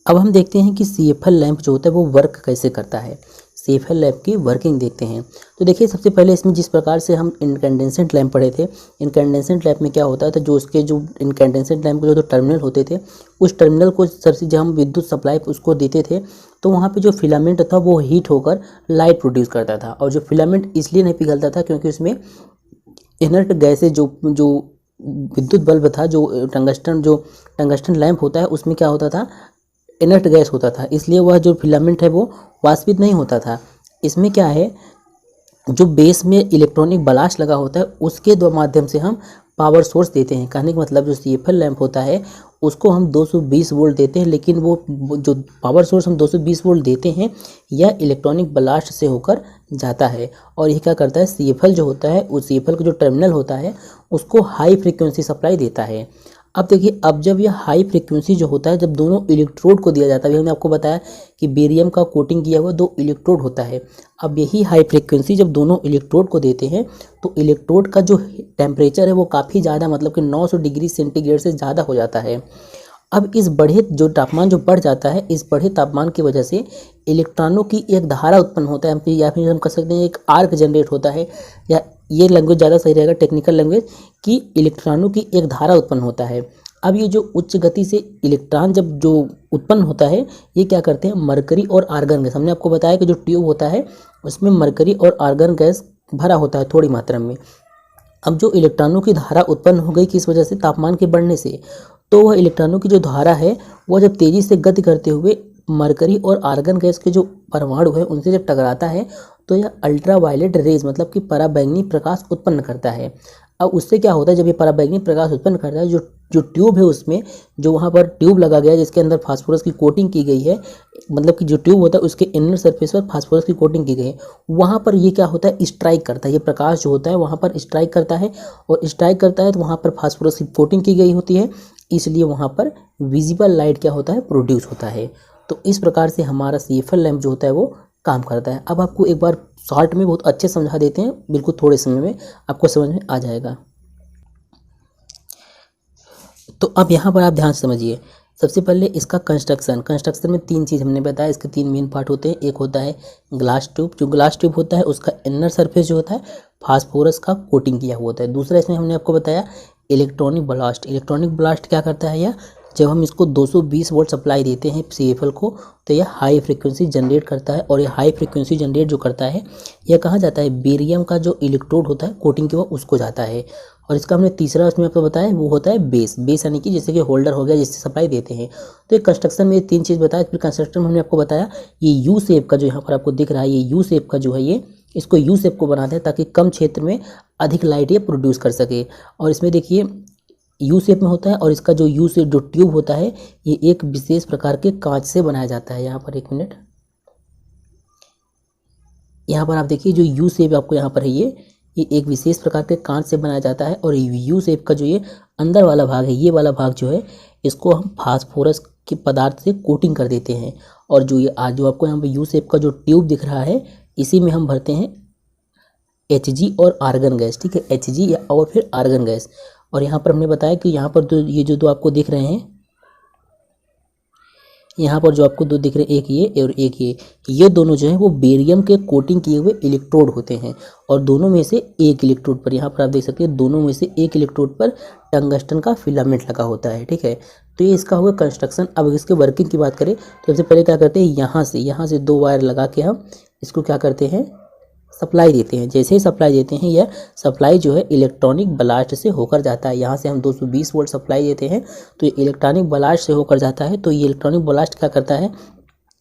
Speaker 2: अब हम देखते हैं कि CFL लैंप जो होता है वो वर्क कैसे करता है। CFL लैंप की वर्किंग देखते हैं। तो देखिए सबसे पहले इसमें जिस प्रकार से हम इनकैंडेसेंट लैंप पढ़े थे, इनकैंडेसेंट लैंप में क्या होता था, जो उसके जो इनकैंडेसेंट लैंप के जो टर्मिनल होते थे उस टर्मिनल को सबसे जब हम विद्युत सप्लाई उसको देते थे तो वहाँ पे जो फिलामेंट था वो हीट होकर लाइट प्रोड्यूस करता था, और जो फिलामेंट इसलिए नहीं पिघलता था क्योंकि उसमें इनर्ट गैसेज जो विद्युत बल्ब था, जो टंगस्टन लैंप होता है उसमें क्या होता था, इनर्ट गैस होता था, इसलिए वह जो फिलामेंट है वो वाष्पित नहीं होता था। इसमें क्या है, जो बेस में इलेक्ट्रॉनिक ब्लास्ट लगा होता है उसके दो माध्यम से हम पावर सोर्स देते हैं। कहने का मतलब जो CFL लैंप होता है उसको हम 220 वोल्ट देते हैं, लेकिन वो जो पावर सोर्स हम 220 वोल्ट देते हैं यह इलेक्ट्रॉनिक ब्लास्ट से होकर जाता है, और यह क्या करता है, CFL जो होता है उस CFL का जो टर्मिनल होता है उसको हाई फ्रिक्वेंसी सप्लाई देता है। अब देखिए अब जब यह हाई फ्रिक्वेंसी जो होता है जब दोनों इलेक्ट्रोड को दिया जाता है, हमने आपको बताया कि बेरियम का कोटिंग किया हुआ 2 इलेक्ट्रोड होता है। अब यही हाई फ्रिक्वेंसी जब दोनों इलेक्ट्रोड को देते हैं तो इलेक्ट्रोड का जो टेम्परेचर है वो काफ़ी ज़्यादा मतलब कि 900 डिग्री सेंटीग्रेड से ज़्यादा हो जाता है। अब इस बढ़े जो तापमान जो बढ़ जाता है, इस बढ़े तापमान की वजह से इलेक्ट्रॉनों की एक धारा उत्पन्न होता है, या फिर हम कह सकते हैं एक आर्क जनरेट होता है, या ये लैंग्वेज ज़्यादा सही रहेगा टेक्निकल लैंग्वेज, कि इलेक्ट्रॉनों की एक धारा उत्पन्न होता है। अब ये जो उच्च गति से इलेक्ट्रॉन जब जो उत्पन्न होता है ये क्या करते हैं, मरकरी और आर्गन गैस, हमने आपको बताया कि जो ट्यूब होता है उसमें मरकरी और आर्गन गैस भरा होता है थोड़ी मात्रा में। अब जो इलेक्ट्रॉनों की धारा उत्पन्न हो गई किस वजह से, तापमान के बढ़ने से, तो वह इलेक्ट्रॉनों की जो धारा है वह जब तेज़ी से गति करते हुए मरकरी और आर्गन गैस के जो परमाणु है उनसे जब टकराता है तो यह अल्ट्रावायलेट रेज मतलब कि पराबैंगनी प्रकाश उत्पन्न करता है। अब उससे क्या होता है, जब ये पराबैंगनी प्रकाश उत्पन्न करता है, जो ट्यूब है उसमें जो वहाँ पर ट्यूब लगा गया है जिसके अंदर फास्फोरस की कोटिंग की गई है, मतलब कि जो ट्यूब होता है उसके इनर सरफेस पर फास्फोरस की कोटिंग की गई है, वहाँ पर ये क्या होता है, स्ट्राइक करता है, ये प्रकाश जो होता है वहाँ पर स्ट्राइक करता है, और स्ट्राइक करता है तो वहाँ पर फास्फोरस की कोटिंग की गई होती है, इसलिए वहाँ पर विजिबल लाइट क्या होता है, प्रोड्यूस होता है। तो इस प्रकार से हमारा CFL लैंप जो होता है वो काम करता है। अब आपको एक बार शॉर्ट में बहुत अच्छे समझा देते हैं, बिल्कुल थोड़े समय में आपको समझ में आ जाएगा। तो अब यहाँ पर आप ध्यान से समझिए। सबसे पहले इसका कंस्ट्रक्शन में 3 चीज़ हमने बताया, इसके 3 मेन पार्ट होते हैं। एक होता है ग्लास ट्यूब, जो ग्लास ट्यूब होता है उसका इनर सरफेस जो होता है फास्फोरस का कोटिंग किया हुआ होता है। दूसरा इसमें हमने आपको बताया इलेक्ट्रॉनिक ब्लास्ट क्या करता है, यह जब हम इसको 220 वोल्ट सप्लाई देते हैं CFL को तो यह हाई फ्रिक्वेंसी जनरेट करता है, और यह हाई फ्रिक्वेंसी जनरेट जो करता है यह कहाँ जाता है, बेरियम का जो इलेक्ट्रोड होता है कोटिंग के वो उसको जाता है। और इसका हमने तीसरा उसमें आपको बताया वो होता है बेस यानी कि जैसे कि होल्डर हो गया जिससे सप्लाई देते हैं। तो एक कंस्ट्रक्शन में 3 चीज़ बताया। फिर कंस्ट्रक्शन में हमने आपको बताया ये यू शेप का जो यहाँ पर आपको दिख रहा है, ये यू शेप का जो है ये इसको यू शेप को बनाते हैं ताकि कम क्षेत्र में अधिक लाइट ये प्रोड्यूस कर सके। और इसमें देखिए यू शेप में होता है, और इसका जो यू शेप जो ट्यूब होता है ये एक विशेष प्रकार के कांच से बनाया जाता है। यहाँ पर 1 मिनट, यहाँ पर आप देखिए जो यू शेप आपको यहाँ पर है ये एक विशेष प्रकार के कांच से बनाया जाता है और यू शेप का जो ये अंदर वाला भाग है, ये वाला भाग जो है इसको हम फास्फोरस के पदार्थ से कोटिंग कर देते हैं। और जो ये आज जो आपको यहाँ पे यू शेप का जो ट्यूब दिख रहा है, इसी में हम भरते हैं Hg और आर्गन गैस, ठीक है, Hg या और फिर आर्गन गैस। और यहाँ पर हमने बताया कि यहाँ पर जो ये जो दो आपको दिख रहे हैं, यहाँ पर जो आपको दो दिख रहे हैं, एक ये और एक ये दोनों जो है वो बेरियम के कोटिंग किए हुए इलेक्ट्रोड होते हैं। और दोनों में से एक इलेक्ट्रोड पर, यहाँ पर आप देख सकते हैं, दोनों में से एक इलेक्ट्रोड पर टंगस्टन का फिलामेंट लगा होता है, ठीक है। तो ये इसका हुआ कंस्ट्रक्शन। अब इसके वर्किंग की बात करें तो सबसे पहले क्या करते हैं, यहाँ से दो वायर लगा के हम इसको क्या करते हैं, सप्लाई देते हैं। जैसे ही सप्लाई देते हैं, यह सप्लाई जो है इलेक्ट्रॉनिक ब्लास्ट से होकर जाता है। यहाँ से हम 220 वोल्ट सप्लाई देते हैं तो ये इलेक्ट्रॉनिक ब्लास्ट से होकर जाता है। तो ये इलेक्ट्रॉनिक ब्लास्ट क्या करता है,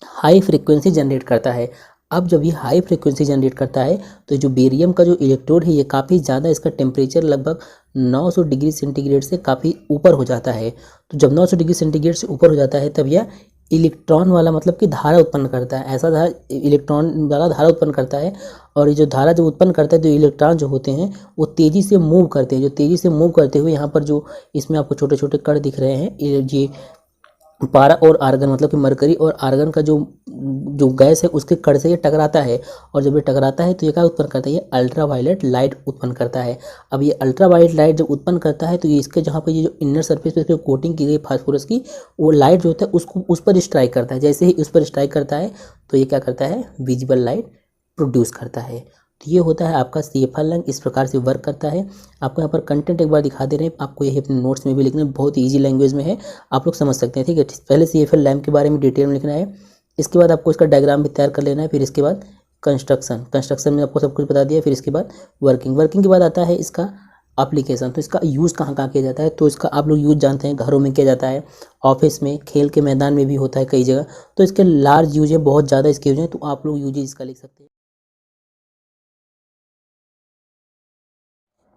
Speaker 2: हाई फ्रिक्वेंसी जनरेट करता है। अब जब ये हाई फ्रिक्वेंसी जनरेट करता है तो जो बेरियम का जो इलेक्ट्रोड है ये काफ़ी ज़्यादा, इसका टेम्परेचर लगभग 900 डिग्री सेंटीग्रेड से काफ़ी ऊपर हो जाता है। तो जब 900 डिग्री सेंटीग्रेड से ऊपर हो जाता है तब यह इलेक्ट्रॉन वाला मतलब कि धारा उत्पन्न करता है। ऐसा धारा, इलेक्ट्रॉन वाला धारा उत्पन्न करता है। और ये जो धारा जो उत्पन्न करता है तो इलेक्ट्रॉन जो होते हैं वो तेज़ी से मूव करते हैं। जो तेज़ी से मूव करते हुए यहाँ पर जो इसमें आपको छोटे छोटे कण दिख रहे हैं, ये पारा और आर्गन मतलब कि मरकरी और आर्गन का जो गैस है उसके कण से ये टकराता है। और जब ये टकराता है तो ये क्या उत्पन्न करता है, ये अल्ट्रावायलेट लाइट उत्पन्न करता है। अब ये अल्ट्रावायलेट लाइट जब उत्पन्न करता है तो ये इसके जहाँ पर ये जो इनर सरफेस पे इसकी कोटिंग की गई फास्फोरस की, वो लाइट जो होता है उसको उस पर स्ट्राइक करता है। जैसे ही उस पर स्ट्राइक करता है तो ये क्या करता है, विजिबल लाइट प्रोड्यूस करता है। तो ये होता है आपका CFR लैंप, इस प्रकार से वर्क करता है। आपको यहाँ पर कंटेंट एक बार दिखा दे रहे हैं, आपको ये अपने नोट्स में भी लिखना है, बहुत ईजी लैंग्वेज में है, आप लोग समझ सकते हैं, ठीक है। पहले CFR लैंप के बारे में डिटेल में लिखना है, इसके बाद आपको इसका डायग्राम भी तैयार कर लेना है, फिर इसके बाद कंस्ट्रक्शन में आपको सब कुछ बता दिया, फिर इसके बाद वर्किंग के बाद आता है इसका एप्लीकेशन। तो इसका यूज़ कहाँ कहाँ किया जाता है, तो इसका आप लोग यूज़ जानते हैं, घरों में किया जाता है, ऑफिस में, खेल के मैदान में भी होता है कई जगह। तो इसके लार्ज यूज है, बहुत ज़्यादा इसके यूज है, तो आप लोग यूज इसका लिख सकते हैं।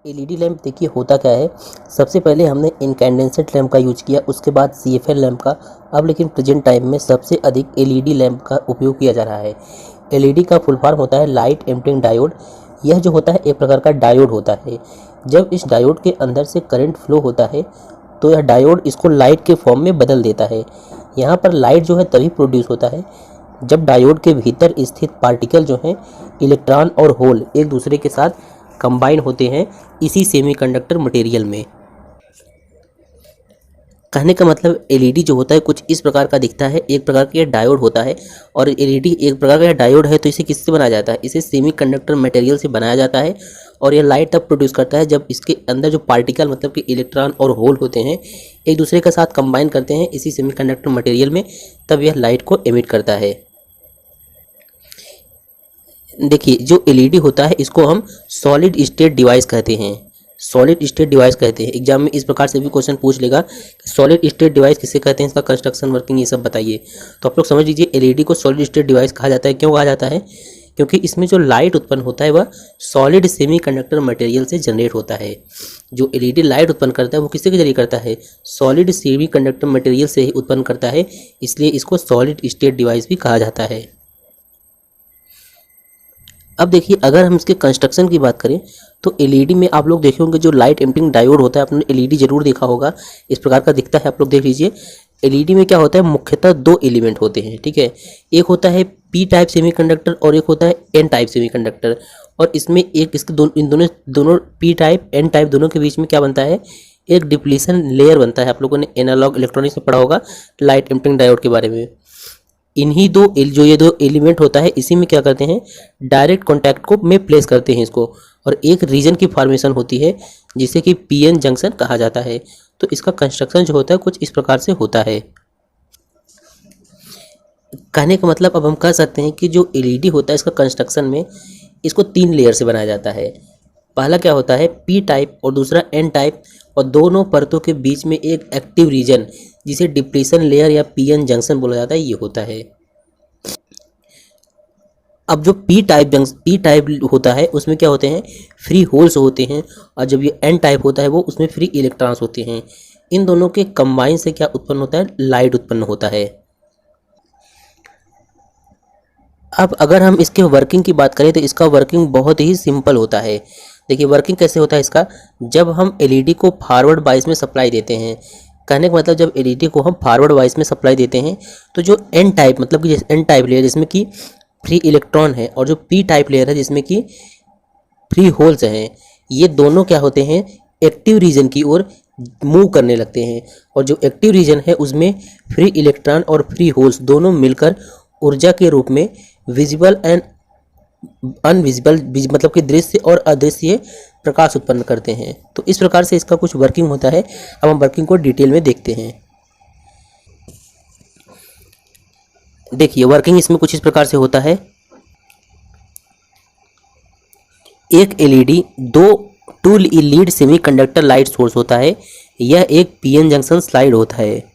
Speaker 2: LED लैंप देखिए होता क्या है, सबसे पहले हमने इनकैंडेंसेंट लैंप का यूज किया, उसके बाद CFL लैंप का। अब लेकिन प्रेजेंट टाइम में सबसे अधिक LED लैंप का उपयोग किया जा रहा है। LED का फुल फॉर्म होता है लाइट एमिटिंग डायोड। यह जो होता है एक प्रकार का डायोड होता है। जब इस डायोड के अंदर से करंट फ्लो होता है तो यह डायोड इसको लाइट के फॉर्म में बदल देता है। यहाँ पर लाइट जो है तभी प्रोड्यूस होता है जब डायोड के भीतर स्थित पार्टिकल जो हैं, इलेक्ट्रॉन और होल एक दूसरे के साथ कंबाइन होते हैं इसी सेमीकंडक्टर मटेरियल में। कहने का मतलब LED जो होता है कुछ इस प्रकार का दिखता है, एक प्रकार का डायोड होता है। और LED एक प्रकार का डायोड है तो इसे किससे बनाया जाता है, इसे सेमीकंडक्टर मटेरियल से बनाया जाता है। और यह लाइट तब प्रोड्यूस करता है जब इसके अंदर जो पार्टिकल मतलब कि इलेक्ट्रॉन और होल होते हैं एक दूसरे के साथ कंबाइन करते हैं इसी सेमीकंडक्टर मटेरियल में, तब यह लाइट को एमिट करता है। देखिए जो LED होता है इसको हम सॉलिड स्टेट डिवाइस कहते हैं। सॉलिड स्टेट डिवाइस कहते हैं। एग्जाम में इस प्रकार से भी क्वेश्चन पूछ लेगा, सॉलिड स्टेट डिवाइस किसे कहते हैं, इसका कंस्ट्रक्शन वर्किंग ये सब बताइए। तो आप लोग समझ लीजिए LED को सॉलिड स्टेट डिवाइस कहा जाता है। क्यों कहा जाता है, क्योंकि इसमें जो लाइट उत्पन्न होता है वह सॉलिड सेमीकंडक्टर मटेरियल से जनरेट होता है। जो LED लाइट उत्पन्न करता है वो किसके जरिए करता है, सॉलिड सेमीकंडक्टर मटेरियल से ही उत्पन्न करता है, इसलिए इसको सॉलिड स्टेट डिवाइस भी कहा जाता है। अब देखिए अगर हम इसके कंस्ट्रक्शन की बात करें तो LED में आप लोग देखे होंगे जो लाइट एमिटिंग डायोड होता है, आपने LED जरूर देखा होगा, इस प्रकार का दिखता है। आप लोग देख लीजिए LED में क्या होता है, मुख्यतः दो एलिमेंट होते हैं, ठीक है। एक होता है P टाइप सेमीकंडक्टर और एक होता है N टाइप सेमीकंडक्टर। और इसमें एक इसके इन दोनों P टाइप N टाइप दोनों के बीच में क्या बनता है, एक डिप्लीशन लेयर बनता है। आप लोगों ने एनालॉग इलेक्ट्रॉनिक्स में पढ़ा होगा लाइट एमिटिंग डायोड के बारे में। इन्हीं ये दो एलिमेंट होता है, इसी में क्या करते हैं, डायरेक्ट कॉन्टैक्ट को में प्लेस करते हैं इसको, और एक रीजन की फॉर्मेशन होती है जिसे कि PN जंक्शन कहा जाता है। तो इसका कंस्ट्रक्शन जो होता है कुछ इस प्रकार से होता है। कहने का मतलब अब हम कह सकते हैं कि जो LED होता है इसका कंस्ट्रक्शन में इसको 3 लेयर से बनाया जाता है। पहला क्या होता है P टाइप और दूसरा N टाइप, और दोनों परतों के बीच में एक एक्टिव रीजन जिसे डिप्लीशन लेयर या PN जंक्शन बोला जाता है, ये होता है। अब जो P टाइप होता है उसमें क्या होते हैं, फ्री होल्स होते हैं, और जब ये N टाइप होता है वो उसमें फ्री इलेक्ट्रॉन्स होते हैं। इन दोनों के कंबाइन से क्या उत्पन्न होता है, लाइट उत्पन्न होता है। अब अगर हम इसके वर्किंग की बात करें तो इसका वर्किंग बहुत ही सिंपल होता है।
Speaker 1: देखिए वर्किंग कैसे होता है इसका, जब हम एलईडी को फॉरवर्ड बायस में सप्लाई देते हैं, कहने का मतलब जब एलईडी को हम फॉरवर्ड बायस में सप्लाई देते हैं तो जो एन टाइप मतलब कि एन टाइप लेयर जिसमें कि फ्री इलेक्ट्रॉन है और जो पी टाइप लेयर है जिसमें कि फ्री होल्स हैं, ये दोनों क्या होते हैं, एक्टिव रीजन की ओर मूव करने लगते हैं। और जो एक्टिव रीजन है उसमें फ्री इलेक्ट्रॉन और फ्री होल्स दोनों मिलकर ऊर्जा के रूप में विजिबल एंड अनविजिबल मतलब कि दृश्य और अदृश्य प्रकाश उत्पन्न करते हैं। तो इस प्रकार से इसका कुछ वर्किंग होता है। अब हम वर्किंग को डिटेल में देखते हैं। देखिए वर्किंग इसमें कुछ इस प्रकार से होता है। एक LED two lead semiconductor light source होता है। यह एक पीएन जंक्शन स्लाइड होता है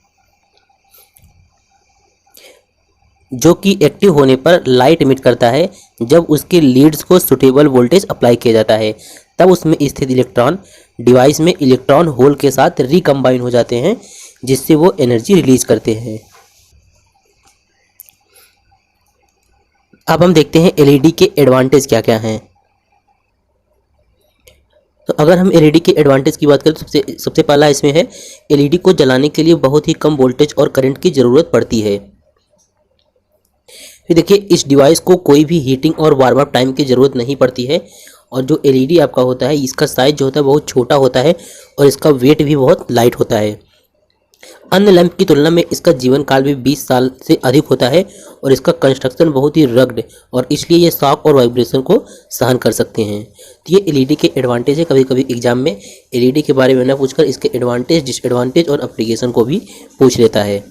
Speaker 1: जो कि एक्टिव होने पर लाइट इमिट करता है। जब उसके लीड्स को सुटेबल वोल्टेज अप्लाई किया जाता है तब उसमें स्थित इलेक्ट्रॉन डिवाइस में इलेक्ट्रॉन होल के साथ रिकम्बाइन हो जाते हैं जिससे वो एनर्जी रिलीज करते हैं। अब हम देखते हैं एलईडी के एडवांटेज क्या क्या हैं। तो अगर हम एलईडी के एडवांटेज की बात करें तो सबसे पहला इसमें है, एलईडी को जलाने के लिए बहुत ही कम वोल्टेज और करंट की ज़रूरत पड़ती है। फिर देखिए इस डिवाइस को कोई भी हीटिंग और वार्म अप टाइम की ज़रूरत नहीं पड़ती है। और जो एलईडी आपका होता है इसका साइज जो होता है बहुत छोटा होता है और इसका वेट भी बहुत लाइट होता है। अन्य लैंप की तुलना में इसका जीवन काल भी 20 साल से अधिक होता है और इसका कंस्ट्रक्शन बहुत ही रग्ड और इसलिए ये शॉक और वाइब्रेशन को सहन कर सकते हैं। तो ये एलईडी के एडवांटेज है। कभी कभी एग्जाम में एलईडी के बारे में ना पूछकर इसके एडवांटेज, डिसएडवांटेज और एप्लीकेशन को भी पूछ लेता है।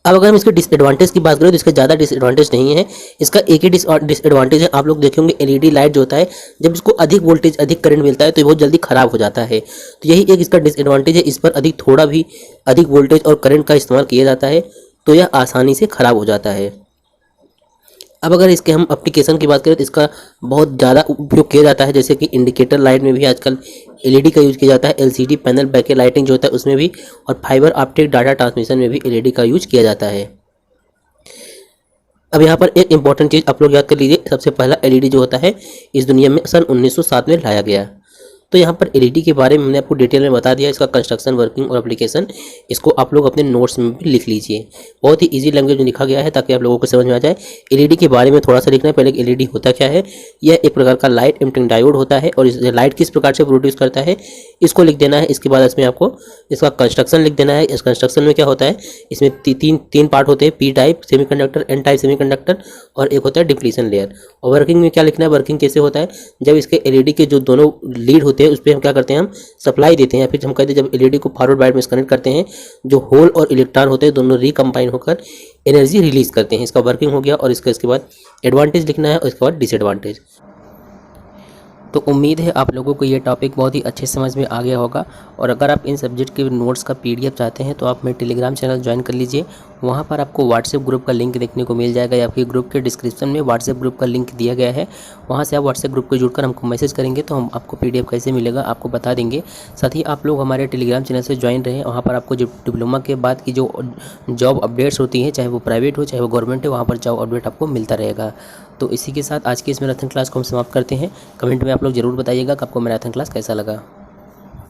Speaker 1: अब अगर हम इसके डिसएडवांटेज की बात करें तो इसका ज़्यादा डिसएडवांटेज नहीं है। इसका एक ही डिसएडवांटेज है, आप लोग देखे होंगे एलईडी लाइट जो होता है जब इसको अधिक वोल्टेज अधिक करंट मिलता है तो ये बहुत जल्दी ख़राब हो जाता है। तो यही एक इसका डिसएडवांटेज है। इस पर थोड़ा भी अधिक वोल्टेज और करंट का इस्तेमाल किया जाता है तो यह आसानी से ख़राब हो जाता है। अब अगर इसके हम एप्लीकेशन की बात करें तो इसका बहुत ज़्यादा उपयोग किया जाता है, जैसे कि इंडिकेटर लाइट में भी आजकल एलईडी का यूज़ किया जाता है। एलसीडी पैनल बैकलाइट लाइटिंग जो होता है उसमें भी, और फाइबर ऑप्टिक डाटा ट्रांसमिशन में भी एलईडी का यूज किया जाता है। अब यहाँ पर एक इंपॉर्टेंट चीज़ आप लोग याद कर लीजिए। सबसे पहला एलईडी जो होता है इस दुनिया में सन 1907 में लाया गया। तो यहाँ पर एलईडी के बारे में मैंने आपको डिटेल में बता दिया, इसका कंस्ट्रक्शन, वर्किंग और एप्लीकेशन। इसको आप लोग अपने नोट्स में भी लिख लीजिए। बहुत ही इजी लैंग्वेज में लिखा गया है ताकि आप लोगों को समझ में आ जाए। एलईडी के बारे में थोड़ा सा लिखना है। पहले एलईडी होता क्या है। यह एक प्रकार का लाइट इमिटिंग डायोड होता है और इस लाइट किस प्रकार से प्रोड्यूस करता है इसको लिख देना है। इसके बाद इसमें आपको इसका कंस्ट्रक्शन लिख देना है। इस कंस्ट्रक्शन में क्या होता है, इसमें तीन पार्ट होते हैं, P type semiconductor, N type semiconductor और एक होता है डिप्लीशन लेयर। और वर्किंग में क्या लिखना है, वर्किंग कैसे होता है, जब इसके एलईडी के जो दोनों लीड होते हैं उस पर हम क्या करते हैं, हम सप्लाई देते हैं। फिर हम कहते हैं जब एलईडी को फॉरवर्ड बायस में कनेक्ट करते हैं, जो होल और इलेक्ट्रॉन होते हैं दोनों रिकम्बाइन होकर एनर्जी रिलीज करते हैं। इसका वर्किंग हो गया। और इसके बाद एडवांटेज लिखना है और इसके बाद डिसएडवांटेज। तो उम्मीद है आप लोगों को ये टॉपिक बहुत ही अच्छे समझ में आ गया होगा। और अगर आप इन सब्जेक्ट के नोट्स का पीडीएफ चाहते हैं तो आप मेरे टेलीग्राम चैनल ज्वाइन कर लीजिए। वहाँ पर आपको व्हाट्सएप ग्रुप का लिंक देखने को मिल जाएगा या फिर ग्रुप के डिस्क्रिप्शन में व्हाट्सएप ग्रुप का लिंक दिया गया है। वहाँ से आप व्हाट्सएप ग्रुप को जुड़कर हमको मैसेज करेंगे तो हम आपको पीडीएफ कैसे मिलेगा आपको बता देंगे। साथ ही आप लोग हमारे टेलीग्राम चैनल से ज्वाइन रहें। वहाँ पर आपको जो डिप्लोमा के बाद की जो जॉब अपडेट्स होती हैं, चाहे वो प्राइवेट हो चाहे वो गवर्नमेंट है, वहाँ पर जॉब अपडेट आपको मिलता रहेगा। तो इसी के साथ आज की इस मैराथन क्लास को हम समाप्त करते हैं। कमेंट में आप लोग ज़रूर बताइएगा कि आपको मैराथन क्लास कैसा लगा।